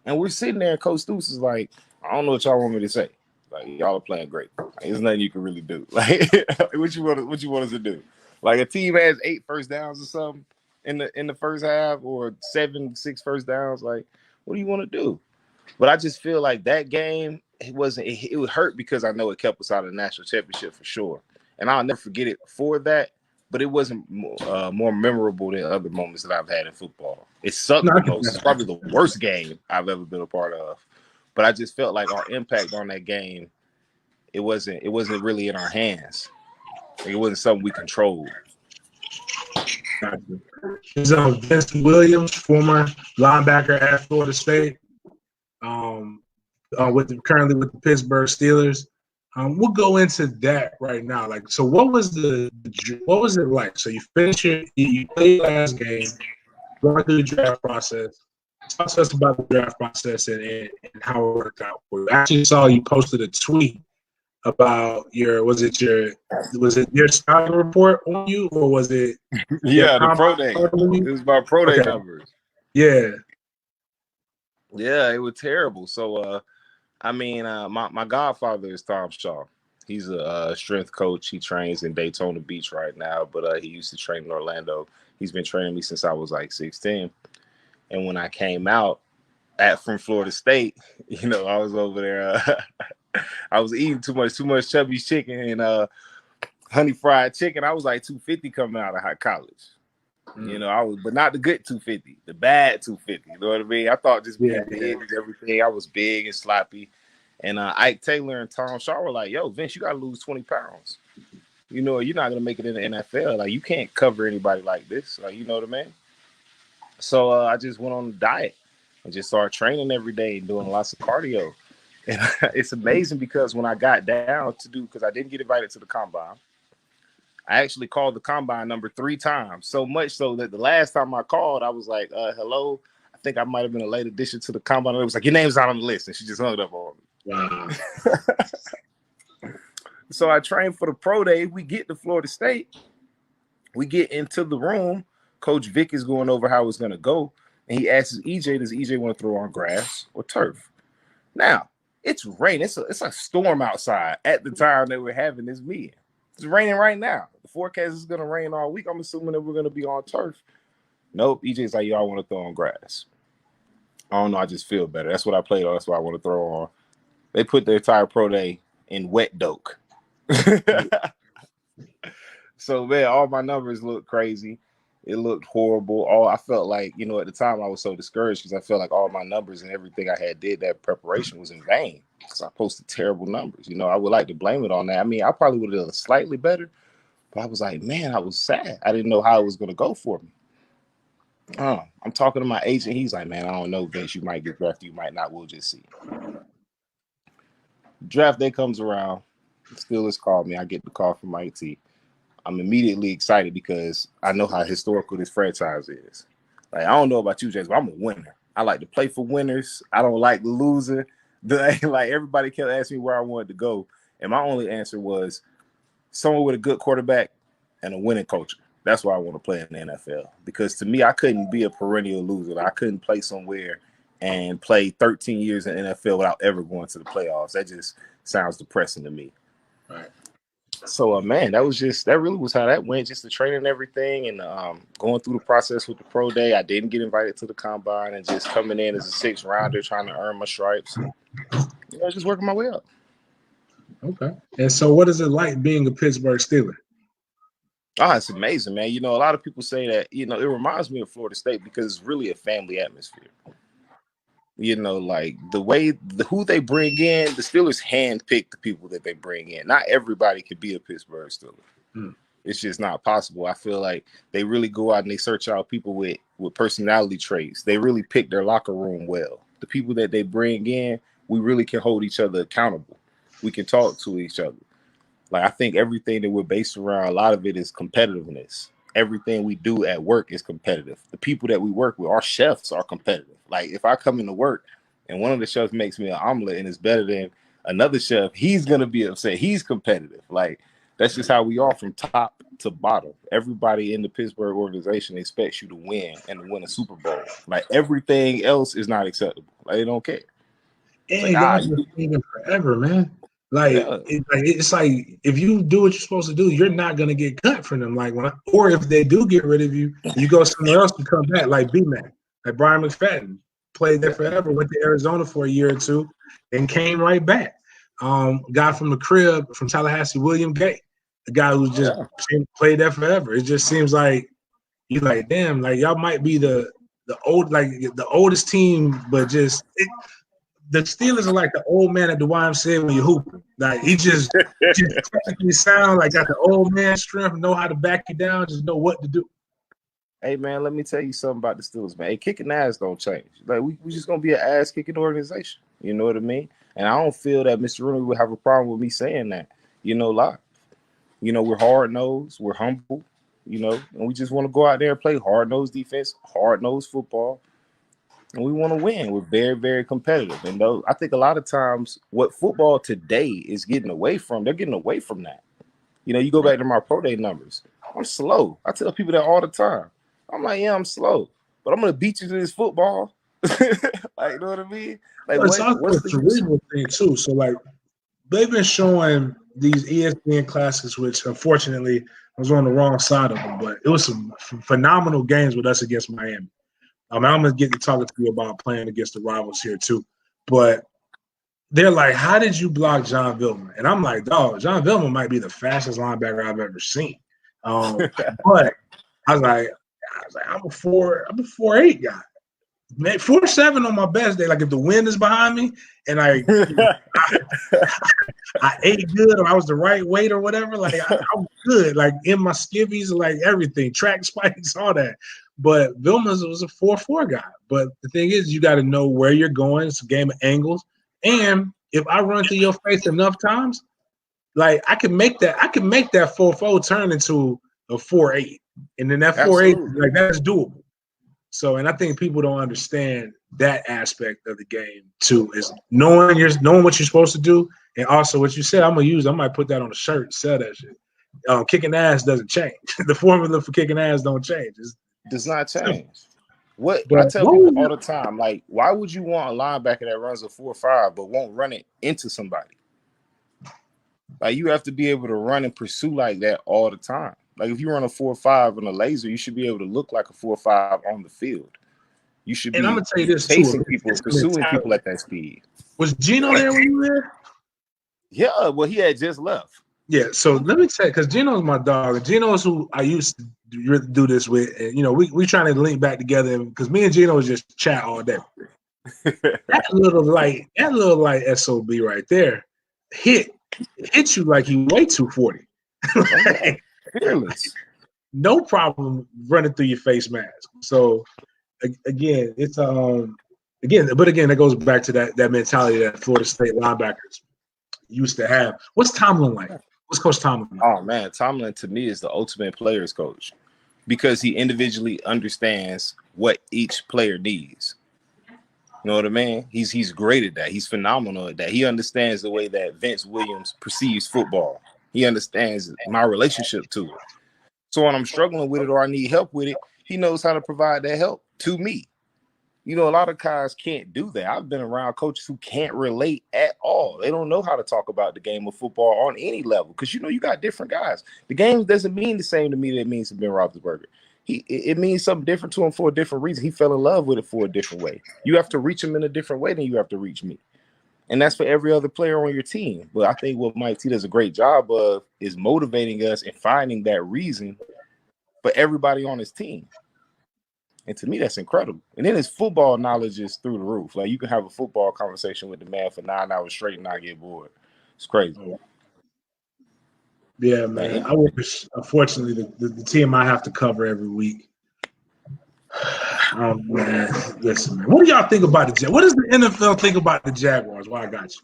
And we're sitting there, and Coach Stoops is like, I don't know what y'all want me to say. Like, y'all are playing great. Like, there's nothing you can really do. Like, what you want us to do? Like, a team has 8 first downs or something in the first half, or 6 first downs. Like, what do you want to do? But I just feel like that game, it would hurt because I know it kept us out of the national championship for sure. And I'll never forget it for that. But it wasn't more memorable than other moments that I've had in football. It sucked the most. It's probably the worst game I've ever been a part of. But I just felt like our impact on that game, it wasn't really in our hands. Like, it wasn't something we controlled. This is Vince Williams, former linebacker at Florida State, currently with the Pittsburg Steelers. We'll go into that right now. Like, so what was it like? So you finished you played last game, going through the draft process. Talk to us about the draft process and how it worked out for you. I actually saw you posted a tweet about was it your scouting report on you, or was it the pro day? It was about pro day numbers. Yeah, it was terrible. So my godfather is Tom Shaw. He's a strength coach. He trains in Daytona Beach right now, but he used to train in Orlando. He's been training me since I was like 16. And when I came out from Florida State, I was over there. I was eating too much Chubby's chicken and honey fried chicken. I was like 250 coming out of college. I was, but not the good 250, the bad 250. You know what I mean? I thought just being big and everything. I was big and sloppy. And Ike Taylor and Tom Shaw were like, "Yo, Vince, you got to lose 20 pounds. You're not going to make it in the NFL. Like, you can't cover anybody like this. Like, you know what I mean?" So I just went on a diet and just started training every day and doing lots of cardio. And it's amazing because when I got down to do, because I didn't get invited to the combine, I actually called the combine number 3 times. So much so that the last time I called, I was like, hello. I think I might have been a late addition to the combine. It was like, your name's not on the list. And she just hung it up on me. Wow. So I trained for the pro day. We get to Florida State. We get into the room. Coach Vic is going over how it's going to go. And he asks EJ, does EJ want to throw on grass or turf? Now, it's raining. It's a storm outside at the time that we're having this meeting. It's raining right now. The forecast is going to rain all week. I'm assuming that we're going to be on turf. Nope. EJ's like, y'all want to throw on grass. I don't know. I just feel better. That's what I played on. That's what I want to throw on. They put their entire pro day in wet Doak. So, man, all my numbers look crazy. It looked horrible. I felt like, you know, at the time I was so discouraged because I felt like all my numbers and everything I had did that preparation was in vain because I posted terrible numbers. You know, I would like to blame it on that. I mean, I probably would have done slightly better, but I was like, man, I was sad. I didn't know how it was going to go for me. I'm talking to my agent. He's like, man, I don't know, Vince. You might get drafted. You might not. We'll just see. Draft day comes around. The Steelers called me. I get the call from my IT. I'm immediately excited because I know how historical this franchise is. Like, I don't know about you, James, but I'm a winner. I like to play for winners. I don't like losing. Like, everybody kept asking me where I wanted to go. And my only answer was someone with a good quarterback and a winning culture. That's why I want to play in the NFL. Because to me, I couldn't be a perennial loser. I couldn't play somewhere and play 13 years in the NFL without ever going to the playoffs. That just sounds depressing to me. Right. So, man, that really was how that went, just the training and everything, and going through the process with the pro day. I didn't get invited to the combine, and just coming in as a 6th rounder, trying to earn my stripes. You know, just working my way up. Okay. And so what is it like being a Pittsburgh Steeler? Oh, it's amazing, man. You know, a lot of people say that, you know, it reminds me of Florida State because it's really a family atmosphere. You know, like who they bring in, the Steelers handpick the people that they bring in. Not everybody could be a Pittsburgh Steeler. It's just not possible. I feel like they really go out and they search out people with personality traits. They really pick their locker room well. The people that they bring in, we really can hold each other accountable. We can talk to each other. Like, I think everything that we're based around, a lot of it is competitiveness. Everything we do at work is competitive. The people that we work with, our chefs are competitive. Like, if I come into work and one of the chefs makes me an omelet and it's better than another chef, he's going to be upset. He's competitive. Like, that's just how we are from top to bottom. Everybody in the Pittsburgh organization expects you to win and to win a Super Bowl. Like, everything else is not acceptable. like, they don't care. And y'all been thinking forever, man. Like, yeah. It's like if you do what you're supposed to do, you're not gonna get cut from them. Like or if they do get rid of you, you go somewhere else and come back. Like B-Man, like Brian McFadden played there forever, went to Arizona for a year or two, and came right back. Guy from the crib from Tallahassee, William Gay, the guy who's just played there forever. It just seems like you're like, damn, like y'all might be the oldest team, but just the Steelers are like the old man at the YMCA when you hooping. Like he just technically sound like got the old man strength, know how to back you down, just know what to do. Hey man, let me tell you something about the Steelers, man. Hey, kicking ass don't change. Like we just gonna be an ass kicking organization. You know what I mean? And I don't feel that Mr. Rooney would have a problem with me saying that. You know, live. You know, we're hard nosed, we're humble. You know, and we just want to go out there and play hard nosed defense, hard nosed football. And we want to win. We're very, very competitive. And though I think a lot of times what football today is getting away from, they're getting away from that. You know, you go back to my pro day numbers. I'm slow. I tell people that all the time. I'm like, yeah, I'm slow, but I'm gonna beat you to this football. Like, you know what I mean? Like, it's also a cerebral thing too. So, like, they've been showing these ESPN classics, which unfortunately I was on the wrong side of them, but it was some phenomenal games with us against Miami. I'm gonna get to talking to you about playing against the rivals here too, but they're like, "How did you block John Vilma?" And I'm like, "Dog, John Vilma might be the fastest linebacker I've ever seen." But I was like, I'm a 4'8" guy, man, 4'7" on my best day. Like if the wind is behind me and I ate good or I was the right weight or whatever, like I'm good. Like in my skivvies, like everything, track spikes, all that. But Vilma's was a 4'4" guy. But the thing is, you got to know where you're going. It's a game of angles. And if I run through your face enough times, like I can make that 4.4 turn into a 4.8, and then that 4.8, like that's doable. So, and I think people don't understand that aspect of the game too, is knowing what you're supposed to do, and also what you said. I might put that on a shirt and sell that shit. Kicking ass doesn't change. The formula for kicking ass don't change. It does not change. What I tell people all the time, like, why would you want a linebacker that runs a 4.5 but won't run it into somebody? Like, you have to be able to run and pursue like that all the time. Like, if you run a 4.5 and a laser, you should be able to look like a 4.5 on the field. You should be I'm gonna tell you this chasing people, pursuing people at that speed. Was Gino there when you were there? Yeah, well, he had just left. Yeah, so let me tell you, because Gino's my dog. Gino's who I used to do this with, and we trying to link back together because me and Gino just chat all day. that little light SOB right there hit you like he weighed 240. Fearless. No problem running through your face mask. So again, it's again, that goes back to that mentality that Florida State linebackers used to have. What's Tomlin like? What's Coach Tomlin like? Oh man, Tomlin to me is the ultimate players coach because he individually understands what each player needs. You know what I mean? He's great at that. He's phenomenal at that. He understands the way that Vince Williams perceives football. He understands my relationship to it. So when I'm struggling with it or I need help with it, he knows how to provide that help to me. A lot of guys can't do that. I've been around coaches who can't relate at all. They don't know how to talk about the game of football on any level because, you got different guys. The game doesn't mean the same to me that it means to Ben Roethlisberger. It means something different to him for a different reason. He fell in love with it for a different way. You have to reach him in a different way than you have to reach me. And that's for every other player on your team. But I think what Mike T does a great job of is motivating us and finding that reason for everybody on his team. And to me, that's incredible. And then his football knowledge is through the roof. Like, you can have a football conversation with the man for 9 hours straight and not get bored. It's crazy. Yeah, man. I wish, unfortunately, the team I have to cover every week. Oh, man. Listen, man. What do y'all think about the Jaguars? What does the NFL think about the Jaguars? Why I got you?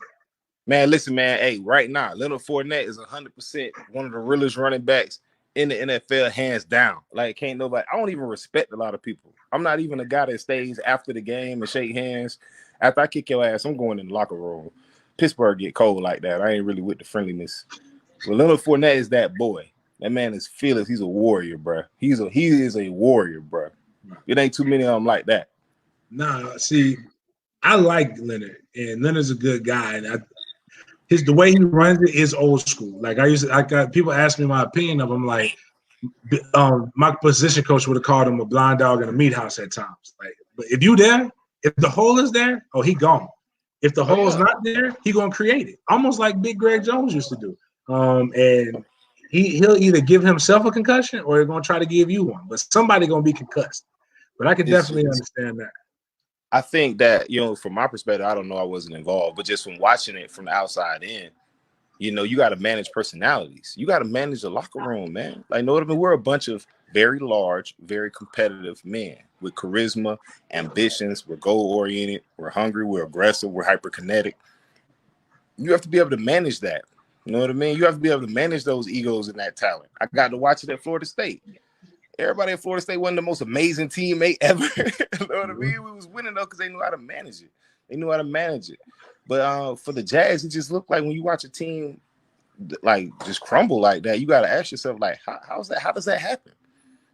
Man, listen, man. Hey, right now, Leonard Fournette is 100% one of the realest running backs in the NFL, hands down. Like, can't nobody. I don't even respect a lot of people. I'm not even a guy that stays after the game and shake hands. After I kick your ass, I'm going in the locker room. Pittsburgh get cold like that. I ain't really with the friendliness. Well, Leonard Fournette is that boy. That man is fearless. He's a warrior, bro. He is a warrior, bro. It ain't too many of them like that. Nah, see, I like Leonard, and Leonard's a good guy. And the way he runs it is old school. Like I got people ask me my opinion of him. Like, my position coach would have called him a blind dog in a meat house at times. Like, but if the hole is there, oh, he gone. If the hole is not there, he gonna create it. Almost like Big Greg Jones used to do. And he'll either give himself a concussion or he's gonna try to give you one. But somebody gonna be concussed. But I can definitely understand that. I think that, from my perspective, I don't know, I wasn't involved, but just from watching it from the outside in, you got to manage personalities. You got to manage the locker room, man. Like, know what I mean? We're a bunch of very large, very competitive men with charisma, ambitions. We're goal-oriented. We're hungry. We're aggressive. We're hyperkinetic. You have to be able to manage that. You know what I mean? You have to be able to manage those egos and that talent. I got to watch it at Florida State. Everybody at Florida State wasn't the most amazing teammate ever. You know what I mean? We was winning, though, because they knew how to manage it. They knew how to manage it. But for the Jags, it just looked like when you watch a team, like, just crumble like that, you got to ask yourself, like, how does that happen?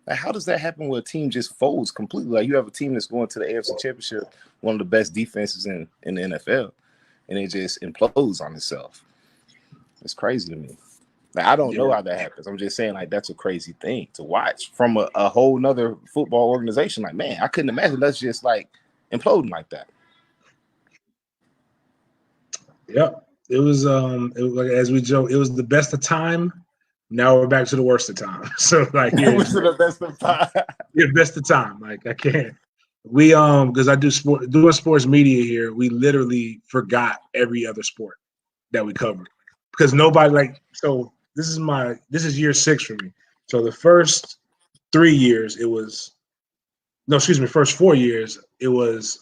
Like, how does that happen where a team just folds completely? Like, you have a team that's going to the AFC Championship, one of the best defenses in the NFL, and it just implodes on itself. It's crazy to me. Like, I don't know how that happens. I'm just saying, like, that's a crazy thing to watch from a whole nother football organization. Like, man, I couldn't imagine us just, like, imploding like that. Yep. It was like, as we joke, it was the best of time. Now we're back to the worst of time. So, like, it was the best of time. Yeah, best of time. Like, I can't. We because I doing sports media here, we literally forgot every other sport that we covered. Because nobody, like, so this is year 6 for me. So the first 3 years, first 4 years, it was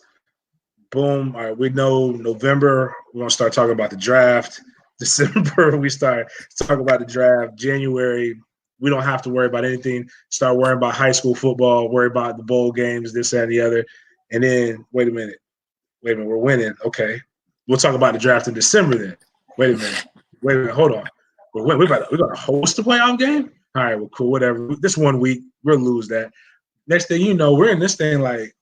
boom. All right, we know November we're gonna start talking about the draft. December we start talking about the draft. January we don't have to worry about anything. Start worrying about high school football. Worry about the bowl games, this that, and the other. And then wait a minute, we're winning. Okay, we'll talk about the draft in December then. Wait a minute, hold on. We're gonna host the playoff game. All right, well, cool, whatever. This 1 week we'll lose that. Next thing you know, we're in this thing like,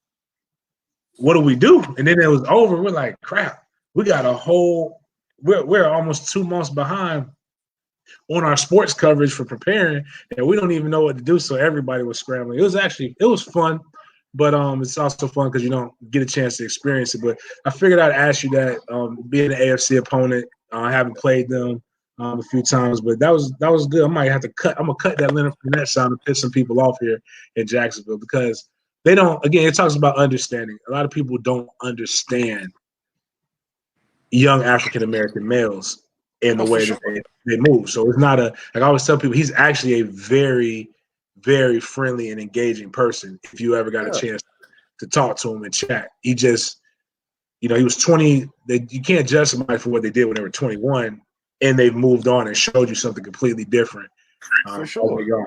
what do we do? And then it was over. We're like, crap. We got a whole. We're almost 2 months behind on our sports coverage for preparing, and we don't even know what to do. So everybody was scrambling. It was fun, but it's also fun because you don't get a chance to experience it. But I figured I'd ask you that, being an AFC opponent, I haven't played them a few times, but that was good. I might have to cut. I'm gonna cut that Leonard Fournette sound to piss some people off here in Jacksonville because they don't. Again, it talks about understanding. A lot of people don't understand young African American males in the way that they move. So it's not like I always tell people, he's actually a very, very friendly and engaging person. If you ever got a chance to talk to him and chat, he just, he was 20. You can't judge somebody for what they did when they were 21, and they've moved on and showed you something completely different. For sure.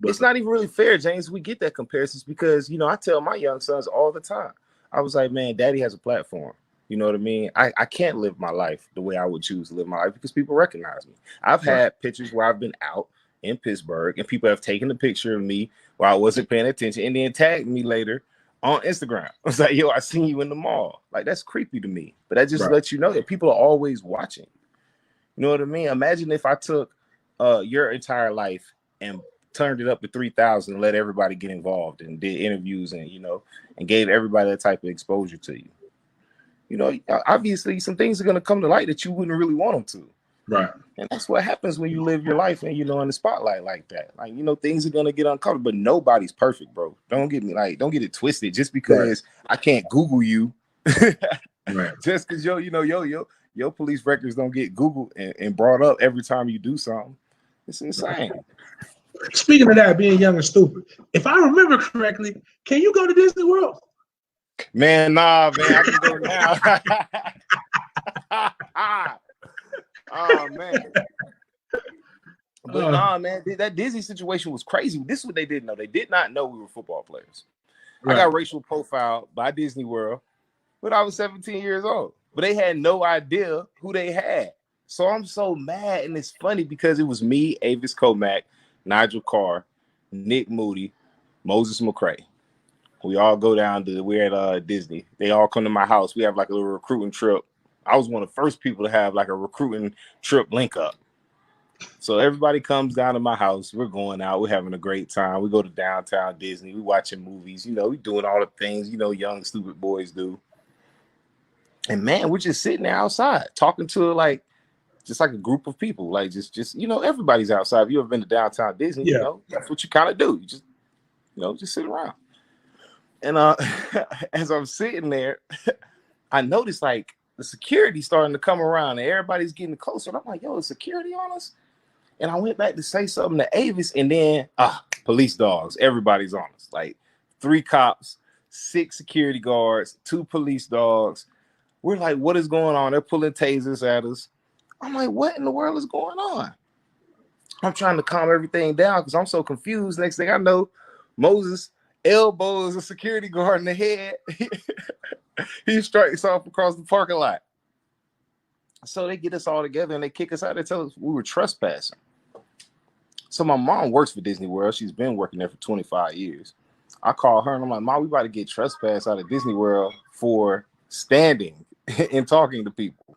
But it's not even really fair, James. We get that comparisons because, I tell my young sons all the time. I was like, man, daddy has a platform. You know what I mean? I can't live my life the way I would choose to live my life because people recognize me. I've had pictures where I've been out in Pittsburgh and people have taken a picture of me while I wasn't paying attention and then tagged me later on Instagram. I was like, yo, I seen you in the mall. Like, that's creepy to me. But that just lets you know that people are always watching. You know what I mean? Imagine if I took your entire life and turned it up to 3,000 and let everybody get involved and did interviews and, and gave everybody that type of exposure to you. Obviously some things are going to come to light that you wouldn't really want them to. Right. And that's what happens when you live your life and, in the spotlight like that. Like, things are going to get uncovered, but nobody's perfect, bro. Don't get it twisted just because I can't Google you. Just because your police records don't get Googled and brought up every time you do something. It's insane. Speaking of that, being young and stupid, if I remember correctly, can you go to Disney World? Man, nah, man, I can go now. Oh man. But nah, man, that Disney situation was crazy. This is what they didn't know. They did not know we were football players. I got racial profiled by Disney World when I was 17 years old. But they had no idea who they had. So I'm so mad, and it's funny because it was me, Avis Comack, Nigel Carr, Nick Moody, Moses McCray. We all go down we're at Disney. They all come to my house. We have like a little recruiting trip. I was one of the first people to have like a recruiting trip link up. So everybody comes down to my house. We're going out. We're having a great time. We go to downtown Disney. We watching movies. We doing all the things, young, stupid boys do. And man, we're just sitting there outside talking to just like a group of people. Like just everybody's outside. If you ever been to downtown Disney, that's what you kind of do. You just sit around. And as I'm sitting there, I noticed like the security starting to come around and everybody's getting closer. And I'm like, yo, is security on us? And I went back to say something to Avis, and then police dogs. Everybody's on us. Like 3 cops, 6 security guards, 2 police dogs. We're like, what is going on? They're pulling tasers at us. I'm like, what in the world is going on? I'm trying to calm everything down because I'm so confused. Next thing I know, Moses elbows a security guard in the head. He strikes off across the parking lot. So they get us all together and they kick us out. They tell us we were trespassing. So my mom works for Disney World. She's been working there for 25 years. I call her and I'm like, Mom, we about to get trespassed out of Disney World for standing and talking to people.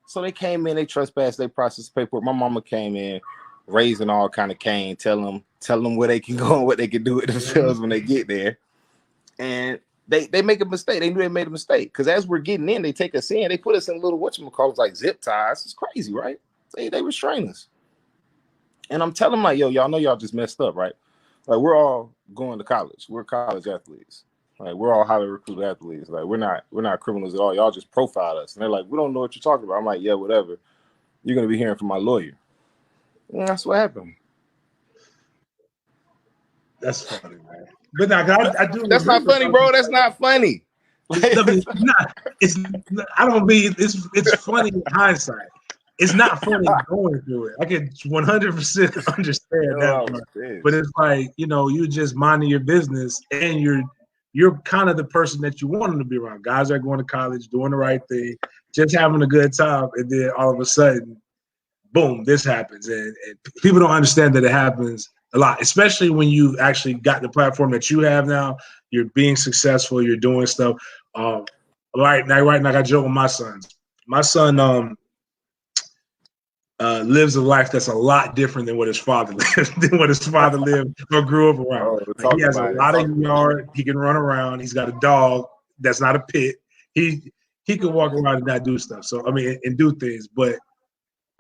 So they came in, they trespassed, they processed paperwork. My mama came in, raising all kind of cane, tell them where they can go and what they can do with themselves when they get there. And they make a mistake. They knew they made a mistake because as we're getting in, they take us in. They put us in little whatchamacallits like zip ties. It's crazy, right? They restrain us. And I'm telling them like, yo, y'all know y'all just messed up, right? Like we're all going to college. We're college athletes. Like we're all highly recruited athletes. Like we're not criminals at all. Y'all just profiled us. And they're like, we don't know what you're talking about. I'm like, yeah, whatever. You're gonna be hearing from my lawyer. And that's what happened. That's funny, man. But now, I do. That's not funny, bro. That's not funny. I don't mean it's funny in hindsight. It's not funny going through it. I can 100% understand that, but it's like, you just minding your business, and you're kind of the person that you want them to be around. Guys that are going to college, doing the right thing, just having a good time, and then all of a sudden, boom, this happens, and people don't understand that it happens a lot, especially when you actually got the platform that you have now. You're being successful. You're doing stuff. Right now, I got a joke with my sons. My son lives a life that's a lot different than what his father lived or grew up around. He has a lot of yard. He can run around. He's got a dog that's not a pit. He can walk around and not do stuff. So and do things, but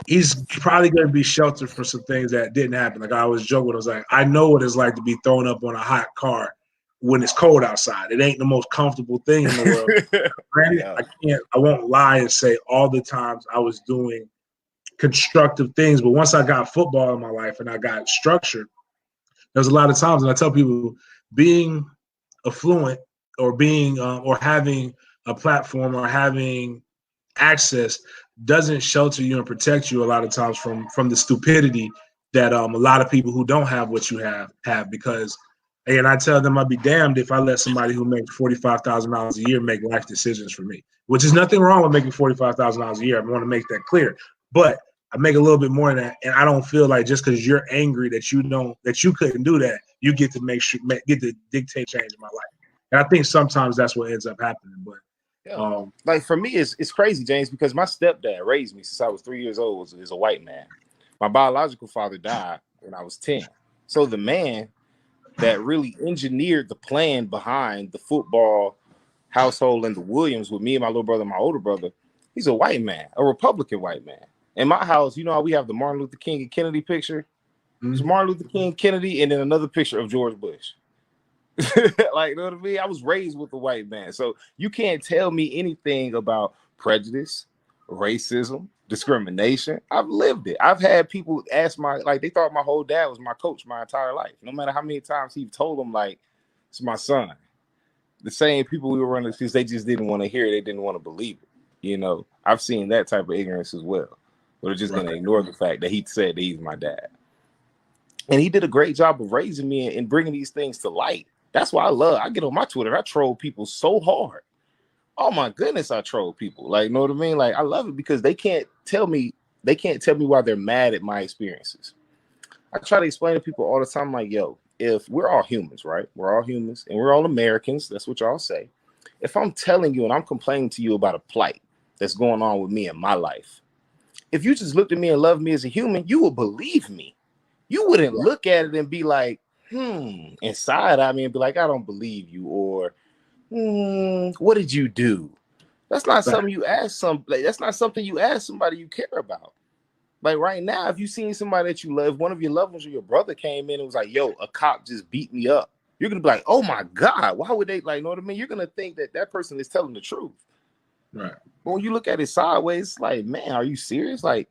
he's probably going to be sheltered for some things that didn't happen. Like I was joking, I was like, I know what it's like to be thrown up on a hot car when it's cold outside. It ain't the most comfortable thing in the world. Granted, I won't lie and say all the times I was doing constructive things, but once I got football in my life and I got structured, there's a lot of times, and I tell people, being affluent or being or having a platform or having access doesn't shelter you and protect you a lot of times from the stupidity that a lot of people who don't have what you have, because, and I tell them I'd be damned if I let somebody who makes $45,000 a year make life decisions for me, which is nothing wrong with making $45,000 a year. I want to make that clear, but I make a little bit more than that, and I don't feel like just because you're angry that you couldn't do that, you get to get to dictate change in my life. And I think sometimes that's what ends up happening. But like for me, it's crazy, James, because my stepdad raised me since I was 3 years old. Is a white man. My biological father died when I was 10. So the man that really engineered the plan behind the football household and the Williams with me and my little brother and my older brother, he's a white man, a Republican white man. In my house, you know how we have the Martin Luther King and Kennedy picture? Mm-hmm. It's Martin Luther King, Kennedy, and then another picture of George Bush. Like, you know what I mean? I was raised with a white man. So you can't tell me anything about prejudice, racism, discrimination. I've lived it. I've had people ask they thought my whole dad was my coach my entire life. No matter how many times he told them, like, it's my son. The same people we were running because they just didn't want to hear it. They didn't want to believe it. You know, I've seen that type of ignorance as well. But they're just going to ignore the fact that he said that he's my dad. And he did a great job of raising me and bringing these things to light. That's why I get on my Twitter. I troll people so hard. Oh my goodness, I troll people. Like, you know what I mean? Like, I love it because they can't tell me why they're mad at my experiences. I try to explain to people all the time, like, yo, if we're all humans, right? We're all humans and we're all Americans. That's what y'all say. If I'm telling you and I'm complaining to you about a plight that's going on with me in my life, if you just looked at me and loved me as a human, you would believe me. You wouldn't look at it and be like, inside I mean, and be like, I don't believe you, or what did you do? That's not something you ask that's not something you ask somebody you care about. Like right now, if you seen somebody that you love, one of your loved ones or your brother came in and was like, yo, a cop just beat me up, you're gonna be like, oh my God, why would they, like, know what I mean? You're gonna think that person is telling the truth. Right. But when you look at it sideways, it's like, man, are you serious? Like,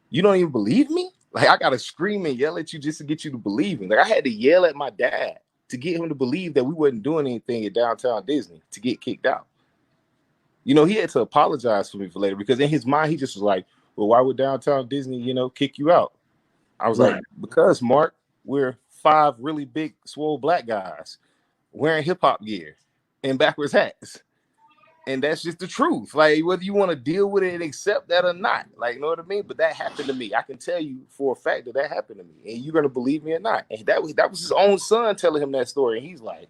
you don't even believe me? Like, I gotta scream and yell at you just to get you to believe me. Like, I had to yell at my dad to get him to believe that we wasn't doing anything at Downtown Disney to get kicked out. You know, he had to apologize for me for later because in his mind, he just was like, well, why would Downtown Disney, kick you out? I was like, because, Mark, we're 5 really big, swole black guys wearing hip-hop gear and backwards hats. And that's just the truth. Like, whether you want to deal with it and accept that or not, like, you know what I mean? But that happened to me. I can tell you for a fact that happened to me, and you're gonna believe me or not. And that was his own son telling him that story, and he's like,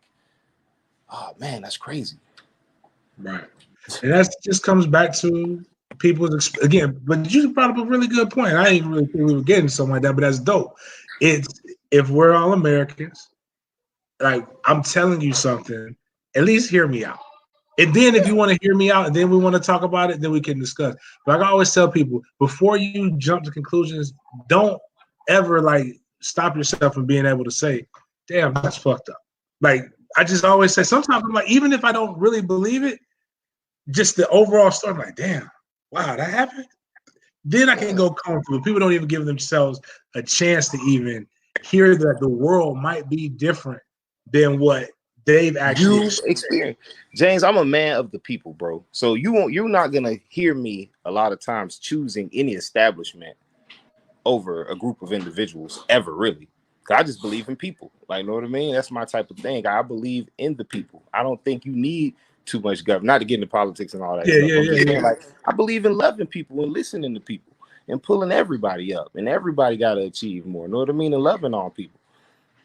"Oh man, that's crazy." Right. And that just comes back to people's again. But you brought up a really good point. I didn't really think we were getting something like that, but that's dope. It's if we're all Americans, like I'm telling you something, at least hear me out. And then if you want to hear me out and then we want to talk about it, then we can discuss. But I always tell people, before you jump to conclusions, don't ever stop yourself from being able to say, damn, that's fucked up. Like, I just always say, sometimes I'm like, even if I don't really believe it, just the overall story, I'm like, damn, wow, that happened? Then I can go comfortable. People don't even give themselves a chance to even hear that the world might be different than what they've actually experienced. James, I'm a man of the people, bro. So you're not gonna hear me a lot of times choosing any establishment over a group of individuals ever, really. I just believe in people. Like, you know what I mean? That's my type of thing. I believe in the people. I don't think you need too much government. Not to get into politics and all that stuff. Yeah. Like, I believe in loving people and listening to people and pulling everybody up. And everybody got to achieve more. You know what I mean? And loving all people.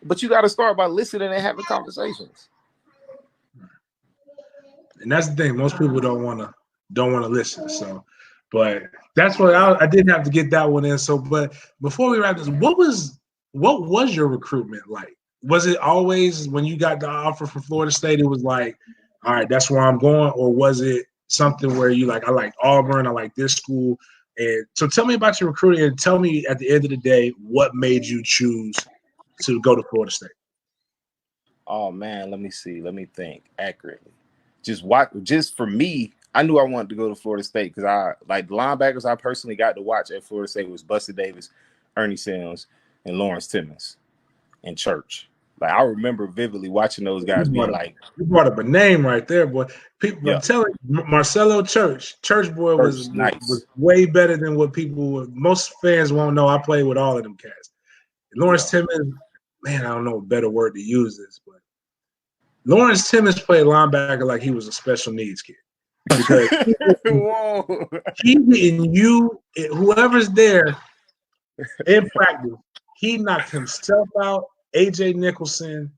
But you got to start by listening and having conversations. And that's the thing. Most people don't want to listen. So, but that's what I didn't have to get that one in. So, but before we wrap this, what was your recruitment like? Was it always when you got the offer from Florida State, it was like, all right, that's where I'm going? Or was it something where you like, I like Auburn, I like this school? And so tell me about your recruiting and tell me at the end of the day, what made you choose to go to Florida State? Oh man, let me see. Let me think accurately. Just for me, I knew I wanted to go to Florida State because I like the linebackers I personally got to watch at Florida State was Buster Davis, Ernie Sims, and Lawrence Timmons and Church. Like I remember vividly watching those guys being like, you brought up a name right there, boy. People, I'm telling you, Marcelo Church boy was way better than what most fans won't know. I played with all of them cats. Lawrence Timmons, man, I don't know a better word to use this, but Lawrence Timmons played linebacker like he was a special needs kid. Because he hitting you, whoever's there in practice, he knocked himself out, AJ Nicholson,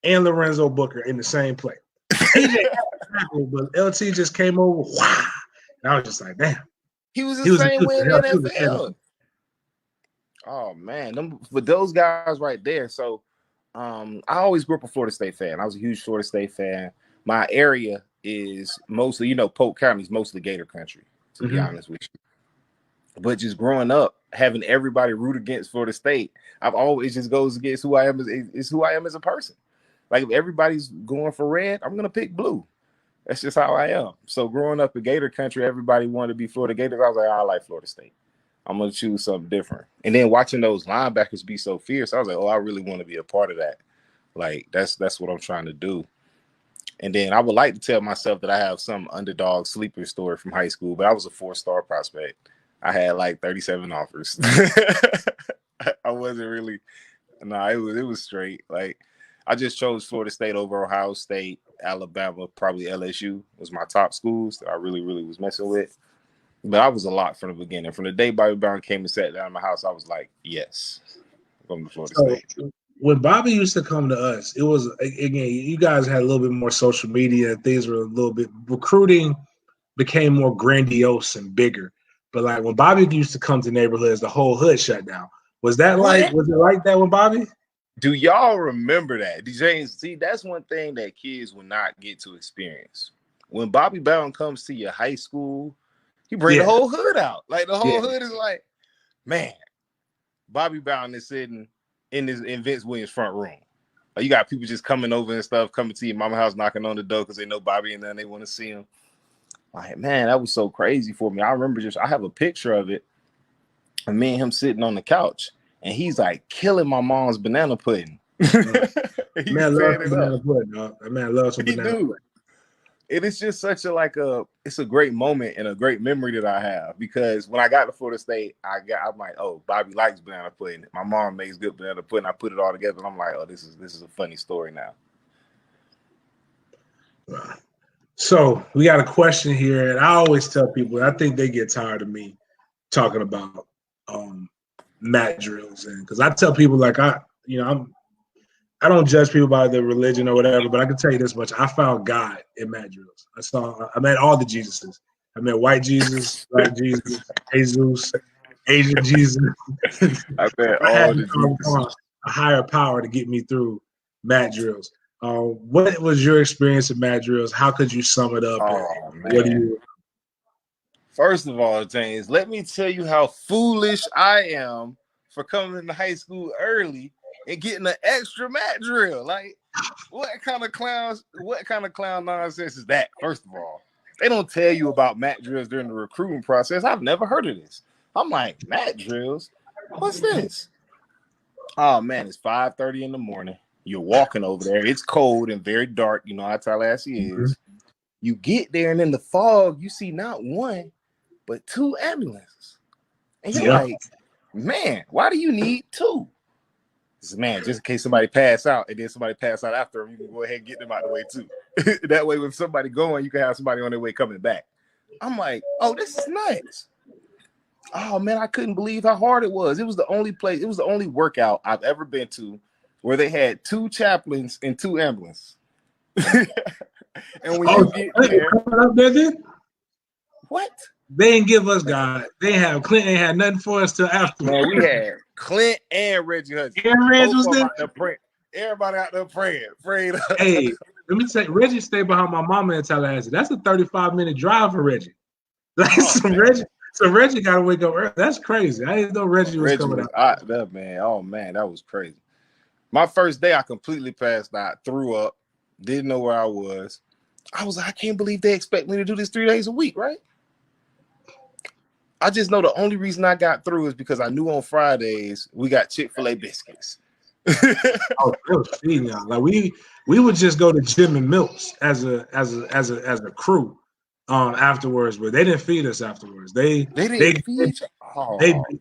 and Lorenzo Booker in the same play. AJ had a tackle, but LT just came over. Wow. And I was just like, damn. He was the same way in the NFL. Oh, man. But those guys right there. So I always grew up a Florida State fan. I was a huge Florida State fan. My area is mostly, Polk County is mostly Gator country, to be honest with you. But just growing up, having everybody root against Florida State, I've always just goes against who I am is who I am as a person. Like if everybody's going for red, I'm gonna pick blue. That's just how I am. So growing up in Gator country, everybody wanted to be Florida Gators. I was like, I like Florida State. I'm gonna choose something different. And then watching those linebackers be so fierce, I was like, oh, I really want to be a part of that. Like that's what I'm trying to do. And then I would like to tell myself that I have some underdog sleeper story from high school, but I was a 4-star prospect. I had like 37 offers. I wasn't really, it was straight. Like I just chose Florida State over Ohio State, Alabama, probably LSU was my top schools that I really, really was messing with. But I was a lot from the beginning. From the day Bobby Brown came and sat down in my house, I was like, yes, I'm going to Florida State. When Bobby used to come to us, it was, again, you guys had a little bit more social media. Things were a little bit, recruiting became more grandiose and bigger. But like when Bobby used to come to neighborhoods, the whole hood shut down. Was it like that with Bobby? Do y'all remember that? James, see, that's one thing that kids will not get to experience. When Bobby Brown comes to your high school, he bring the whole hood out. Like the whole hood is like, man, Bobby Brown is sitting in Vince Williams' front room. Like, you got people just coming over and stuff, coming to your mama house, knocking on the door because they know Bobby and then they want to see him. Like, man, that was so crazy for me. I remember I have a picture of it, and me and him sitting on the couch, and he's like killing my mom's banana pudding. Man loves banana pudding, dog. That man loves some banana pudding. It is just such it's a great moment and a great memory that I have because when I got to Florida State, I'm like, oh, Bobby likes banana pudding. My mom makes good banana pudding. I put it all together, and I'm like, oh, this is a funny story now. So we got a question here, and I always tell people, I think they get tired of me talking about mat drills, and because I tell people like I don't judge people by their religion or whatever, but I can tell you this much: I found God in mat drills. I met all the Jesuses. I met white Jesus, black Jesus, Jesus, Asian Jesus. I met all the Jesus. A higher power to get me through mat drills. What was your experience in mat drills? How could you sum it up? First of all, James, let me tell you how foolish I am for coming into high school early and getting an extra mat drill. Like, what kind of clown nonsense is that? First of all, they don't tell you about mat drills during the recruiting process. I've never heard of this. I'm like, mat drills? What's this? Oh man, it's 5:30 in the morning. You're walking over there. It's cold and very dark. You know how Tallahassee is. You get there, and in the fog, you see not one, but 2 ambulances. And you're like, man, why do you need 2? Man, just in case somebody pass out, and then somebody pass out after them, you can go ahead and get them out of the way too. That way, with somebody going, you can have somebody on their way coming back. I'm like, oh, this is nice. Oh man, I couldn't believe how hard it was. It was the only place, it was the only workout I've ever been to where they had 2 chaplains and 2 ambulances. And when you get there, what? They didn't give us God. They have Clint ain't had nothing for us till after. Man, we had Clint and Reggie Hudson. And Reggie was there. Everybody out there praying. Hey, let me say, Reggie stayed behind my mama in Tallahassee. That's a 35-minute drive for Reggie. Like Reggie got to wake up early. That's crazy. I didn't know Reggie was coming out. Man, oh man, that was crazy. My first day, I completely passed out, threw up, didn't know where I was. I was like, I can't believe they expect me to do this 3 days a week, right? I just know the only reason I got through is because I knew on Fridays we got Chick-fil-A biscuits. Oh, like we would just go to Jim and Milks as a crew afterwards, but they didn't feed us afterwards. They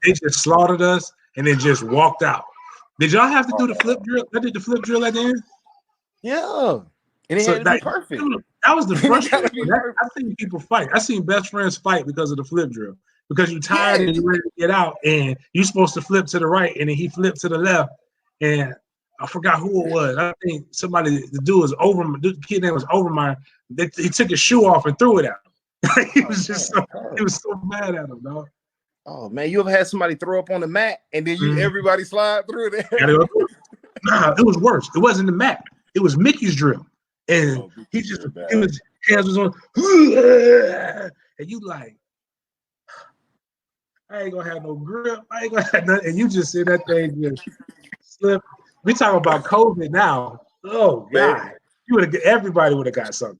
just slaughtered us and then just walked out. Did y'all have to do the flip drill? I did the flip drill at the end. Yeah. And it had to be perfect. That was the first thing. I've seen people fight. I seen best friends fight because of the flip drill. Because you're tired and you're ready to get out, and you're supposed to flip to the right, and then he flipped to the left. And I forgot who it was. I think the kid name was Overmeyer. He took his shoe off and threw it at him. He was so mad at him, dog. Oh man, you ever had somebody throw up on the mat and then everybody slide through there? Nah, it was worse. It wasn't the mat. It was Mickey's drill. And his hands was on, and you like, I ain't gonna have no grip. I ain't gonna have nothing. And you just see that thing just slip. We talking about COVID now. Oh God, everybody would have got something.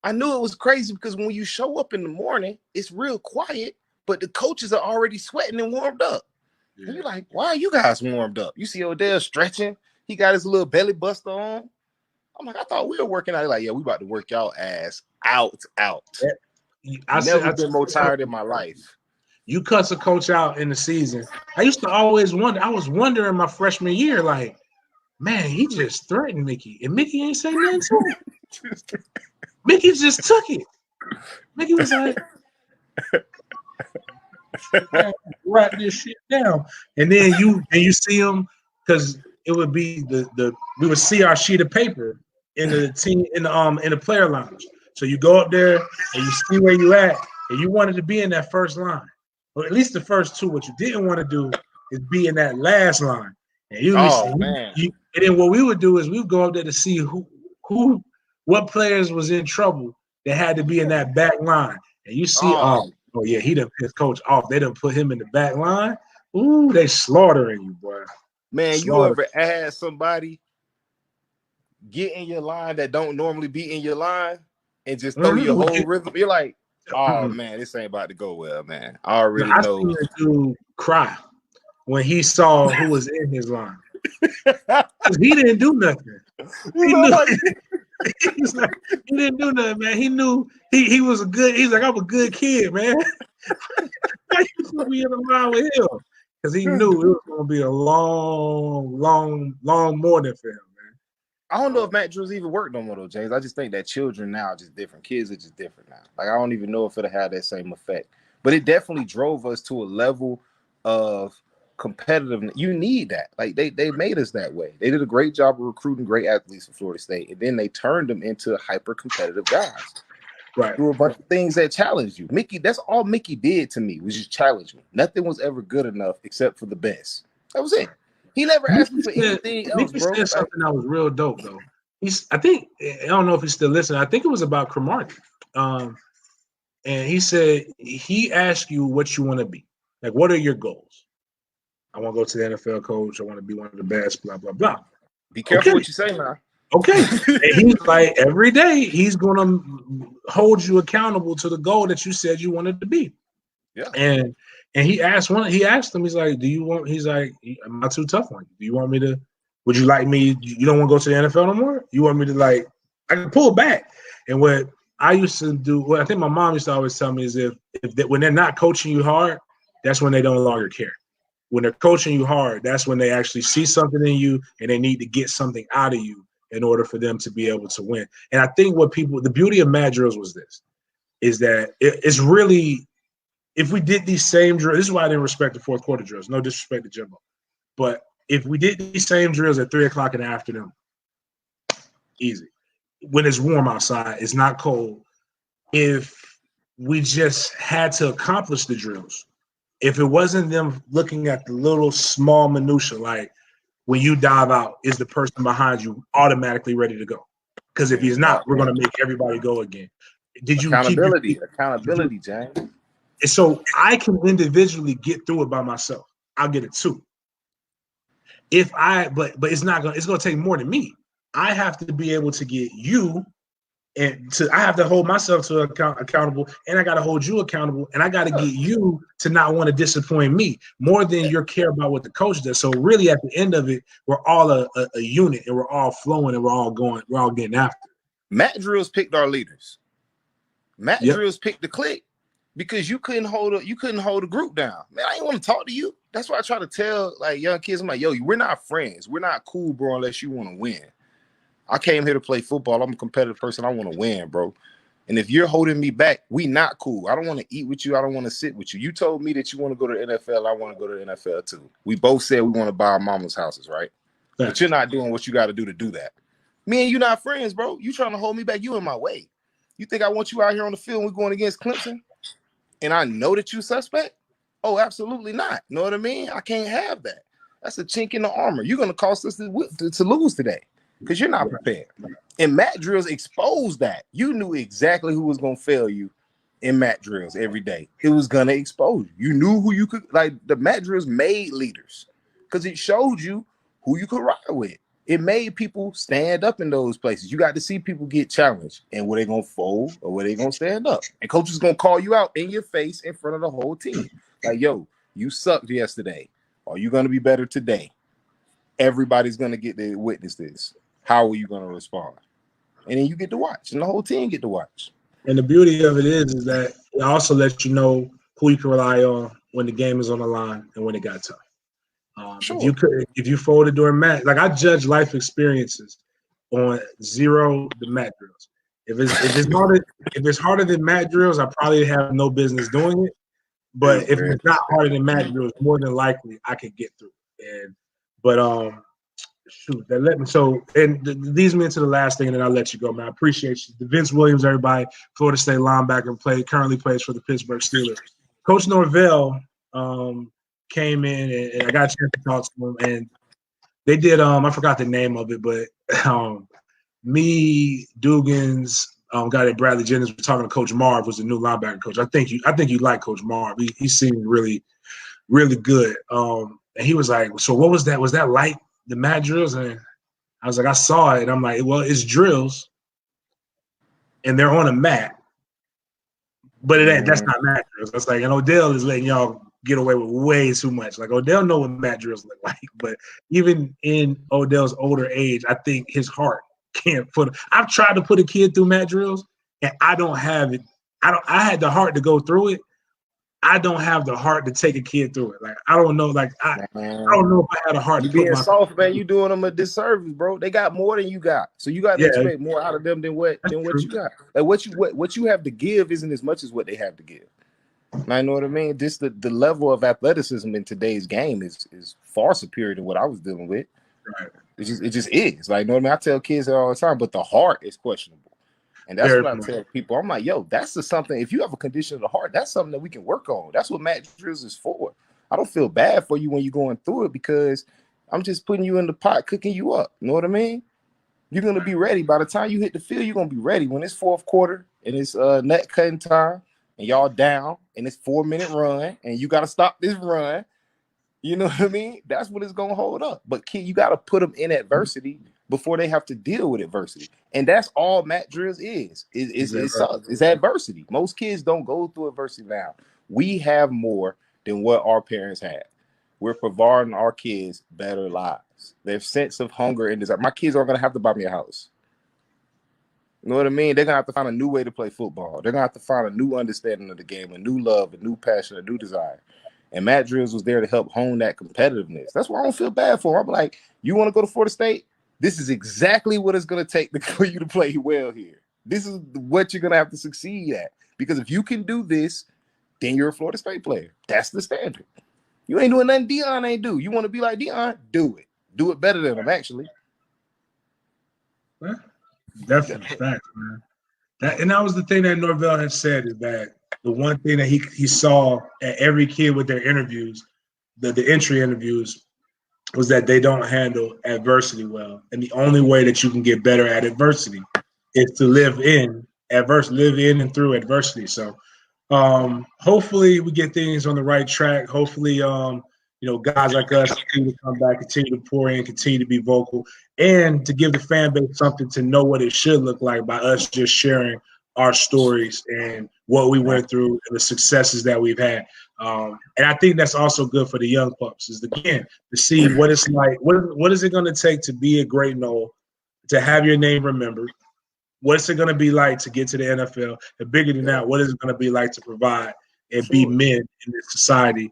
I knew it was crazy because when you show up in the morning, it's real quiet, but the coaches are already sweating and warmed up. Yeah. And you're like, why are you guys warmed up? You see Odell stretching. He got his little belly buster on. I'm like, I thought we were working out. Like, yeah, we about to work y'all ass out. I've never been more tired in my life. You cuss a coach out in the season. I used to always wonder. I was wondering my freshman year, like, man, he just threatened Mickey, and Mickey ain't saying nothing to him. Mickey just took it. Mickey was like, write this shit down, and then you see him because it would be we would see our sheet of paper in the team in the player lounge. So you go up there and you see where you at, and you wanted to be in that first line. Or at least the first 2. What you didn't want to do is be in that last line. And and then what we would do is we would go up there to see what players was in trouble that had to be in that back line. And you see, he done pissed coach off. They done put him in the back line. Ooh, they slaughtering you, boy. Man, you ever had somebody get in your line that don't normally be in your line and just throw your whole rhythm? You're like, oh man, this ain't about to go well, man. I already know. I seen a dude cry when he saw who was in his line. He didn't do nothing. He didn't do nothing, man. He knew he was a good. He's like, I'm a good kid, man. I used to be in the line with him because he knew it was going to be a long morning for him. I don't know if Matt Drew's even worked no more though, James. I just think that children now are just different. Kids are just different now. Like I don't even know if it'll have that same effect. But it definitely drove us to a level of competitiveness. You need that. Like they made us that way. They did a great job of recruiting great athletes for Florida State, and then they turned them into hyper competitive guys. Right. Through a bunch of things that challenged you. Mickey, that's all Mickey did to me was just challenge me. Nothing was ever good enough except for the best. That was it. He never asked me for anything else, Mickey said something that was real dope, though. I don't know if he's still listening. I think it was about Cromartie. And he said he asked you what you want to be. Like, what are your goals? I want to go to the NFL coach. I want to be one of the best, blah, blah, blah. Be careful what you say now. Okay. And he's like, every day he's going to hold you accountable to the goal that you said you wanted to be. Yeah. And he asked him, he's like, am I too tough on you? Do you want me to Would you like me? You don't want to go to the NFL no more? You want me to I can pull back. And what I used to do, what I think my mom used to always tell me is when they're not coaching you hard, that's when they no longer care. When they're coaching you hard, that's when they actually see something in you and they need to get something out of you in order for them to be able to win. And I think the beauty of Mad Drills was this, is that it's really, if we did these same drills, this is why I didn't respect the fourth quarter drills. No disrespect to Jimbo. But if we did these same drills at 3 o'clock in the afternoon, easy. When it's warm outside, it's not cold. If we just had to accomplish the drills, if it wasn't them looking at the little small minutia, like when you dive out, is the person behind you automatically ready to go? Because if he's not, we're going to make everybody go again. Did you accountability, James? And so I can individually get through it by myself. I'll get it too. But it's not going. It's going to take more than me. I have to be able to get you, I have to hold myself to accountable, and I got to hold you accountable, and I got to get you to not want to disappoint me more than your care about what the coach does. So really, at the end of it, we're all a unit, and we're all flowing, and we're all getting after. Matt Drills picked our leaders. Matt Drills picked the clique because you couldn't hold a group down. Man, I ain't want to talk to you. That's why I try to tell young kids. I'm like, yo, we're not friends. We're not cool, bro, unless you want to win. I came here to play football. I'm a competitive person. I want to win, bro. And if you're holding me back, we not cool. I don't want to eat with you. I don't want to sit with you. You told me that you want to go to the NFL. I want to go to the NFL too. We both said we want to buy our mama's houses, right? But you're not doing what you got to do that. Me and you not friends, bro. You trying to hold me back. You in my way. You think I want you out here on the field and we're going against Clemson? And I know that you suspect? Oh, absolutely not. Know what I mean? I can't have that. That's a chink in the armor. You're going to cost us to lose today because you're not prepared. And Matt Drills exposed that. You knew exactly who was going to fail you in Matt Drills every day. It was going to expose you. You knew who you could, the Matt Drills made leaders because it showed you who you could ride with. It made people stand up in those places. You got to see people get challenged and were they going to fold or were they going to stand up? And coach is going to call you out in your face in front of the whole team. Like, yo, you sucked yesterday. Are you going to be better today? Everybody's going to get to witness this. How are you going to respond? And then you get to watch, and the whole team get to watch. And the beauty of it is that it also lets you know who you can rely on when the game is on the line and when it got tough. Sure. If you folded during match, I judge life experiences on zero the mat drills. If it's harder than mat drills, I probably have no business doing it. But if it's not harder than mat drills, more than likely I could get through. Leads me into the last thing, and then I'll let you go, man. I appreciate you. Vince Williams, everybody, Florida State linebacker, currently plays for the Pittsburg Steelers. Coach Norvell came in, and I got a chance to talk to him, and they did I forgot the name of it, but me, Dugans, guy that Bradley Jennings was talking to Coach Marv, was the new linebacker coach. I think you like Coach Marv. He seemed really, really good. And he was like, so what was that? Was that like the mat drills? And I was like, I saw it. And I'm like, well, it's drills, and they're on a mat, but that's not mat drills. That's like, and Odell is letting y'all get away with way too much. Like, Odell know what mat drills look like, but even in Odell's older age, I think his heart can't I've tried to put a kid through mat drills, and I don't have it. I had the heart to go through it. I don't have the heart to take a kid through it. Like, I don't know. Like, I don't know if I had a heart. You being soft, man. You doing them a disservice, bro. They got more than you got, so you got to expect more out of them than what you got. Like, what you have to give isn't as much as what they have to give. I know what I mean. This the level of athleticism in today's game is far superior to what I was dealing with. Right. It just is. Like, you know what I mean? I tell kids that all the time, but the heart is questionable. And that's what I tell people. I'm like, yo, that's something. If you have a condition of the heart, that's something that we can work on. That's what Matt Drills is for. I don't feel bad for you when you're going through it because I'm just putting you in the pot, cooking you up. You know what I mean? You're going to be ready. By the time you hit the field, you're going to be ready. When it's fourth quarter and it's nut cutting time and y'all down and it's 4-minute run and you got to stop this run, you know what I mean? That's what it's going to hold up. But kid, you got to put them in adversity before they have to deal with adversity. And that's all Matt Drills is. It's adversity. Most kids don't go through adversity now. We have more than what our parents had. we're providing our kids better lives. Their sense of hunger and desire. My kids aren't gonna have to buy me a house. You know what I mean? They're gonna have to find a new way to play football. They're gonna have to find a new understanding of the game, a new love, a new passion, a new desire. And Matt Drills was there to help hone that competitiveness. That's why I don't feel bad for him. I'm like, you want to go to Florida State? This is exactly what it's gonna take for you to play well here. This is what you're gonna have to succeed at. Because if you can do this, then you're a Florida State player. That's the standard. You ain't doing nothing Deion ain't do. You want to be like Deion? Do it. Do it better than him, actually. Well, definitely facts, man. That was the thing that Norvell has said, is that the one thing that he saw at every kid with their interviews, the entry interviews, was that they don't handle adversity well. And the only way that you can get better at adversity is to live in and through adversity. So hopefully we get things on the right track. Hopefully, guys like us continue to come back, continue to pour in, continue to be vocal, and to give the fan base something to know what it should look like by us just sharing our stories and what we went through and the successes that we've had. And I think that's also good for the young pups, is again to see what it's like. What is it going to take to be a great Noel, to have your name remembered? What's it going to be like to get to the NFL? And bigger than that, what is it going to be like to provide and be men in this society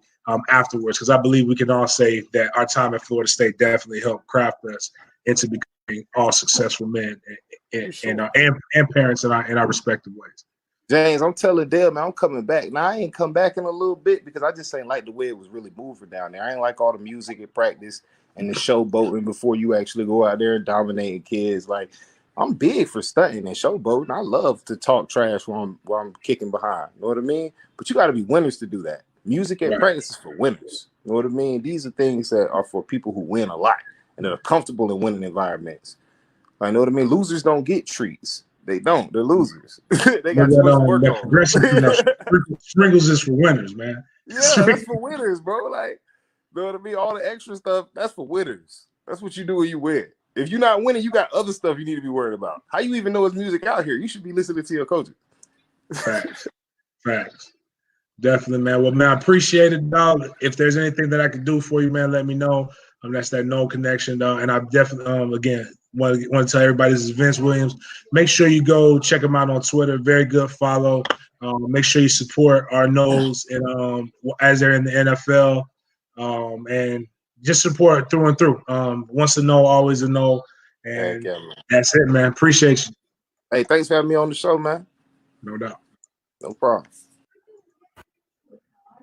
afterwards? Because I believe we can all say that our time at Florida State definitely helped craft us into becoming all successful men and parents in our respective ways. James, I'm telling Dale, man, I'm coming back. Now, I ain't come back in a little bit because I just ain't like the way it was really moving down there. I ain't like all the music and practice and the showboating before you actually go out there and dominating kids. Like, I'm big for stunting and showboating. I love to talk trash while I'm kicking behind. You know what I mean? But you got to be winners to do that. Music and practice is for winners. You know what I mean? These are things that are for people who win a lot and that are comfortable in winning environments. I know what I mean? Losers don't get treats. They don't. They're losers. They got too much work on. Sprinkles is for winners, man. Yeah, that's for winners, bro. Like, you know what I mean? All the extra stuff, that's for winners. That's what you do when you win. If you're not winning, you got other stuff you need to be worried about. How you even know it's music out here? You should be listening to your coaches. Facts. Definitely, man. Well, man, I appreciate it, dog. If there's anything that I can do for you, man, let me know. That's that no connection, dog. And I definitely, again, want to tell everybody this is Vince Williams. Make sure you go check him out on Twitter. Very good follow. Make sure you support our Noles and as they're in the NFL. And just support through and through. Once a no, always a no. And that's it, man. Appreciate you. Hey, thanks for having me on the show, man. No doubt. No problem.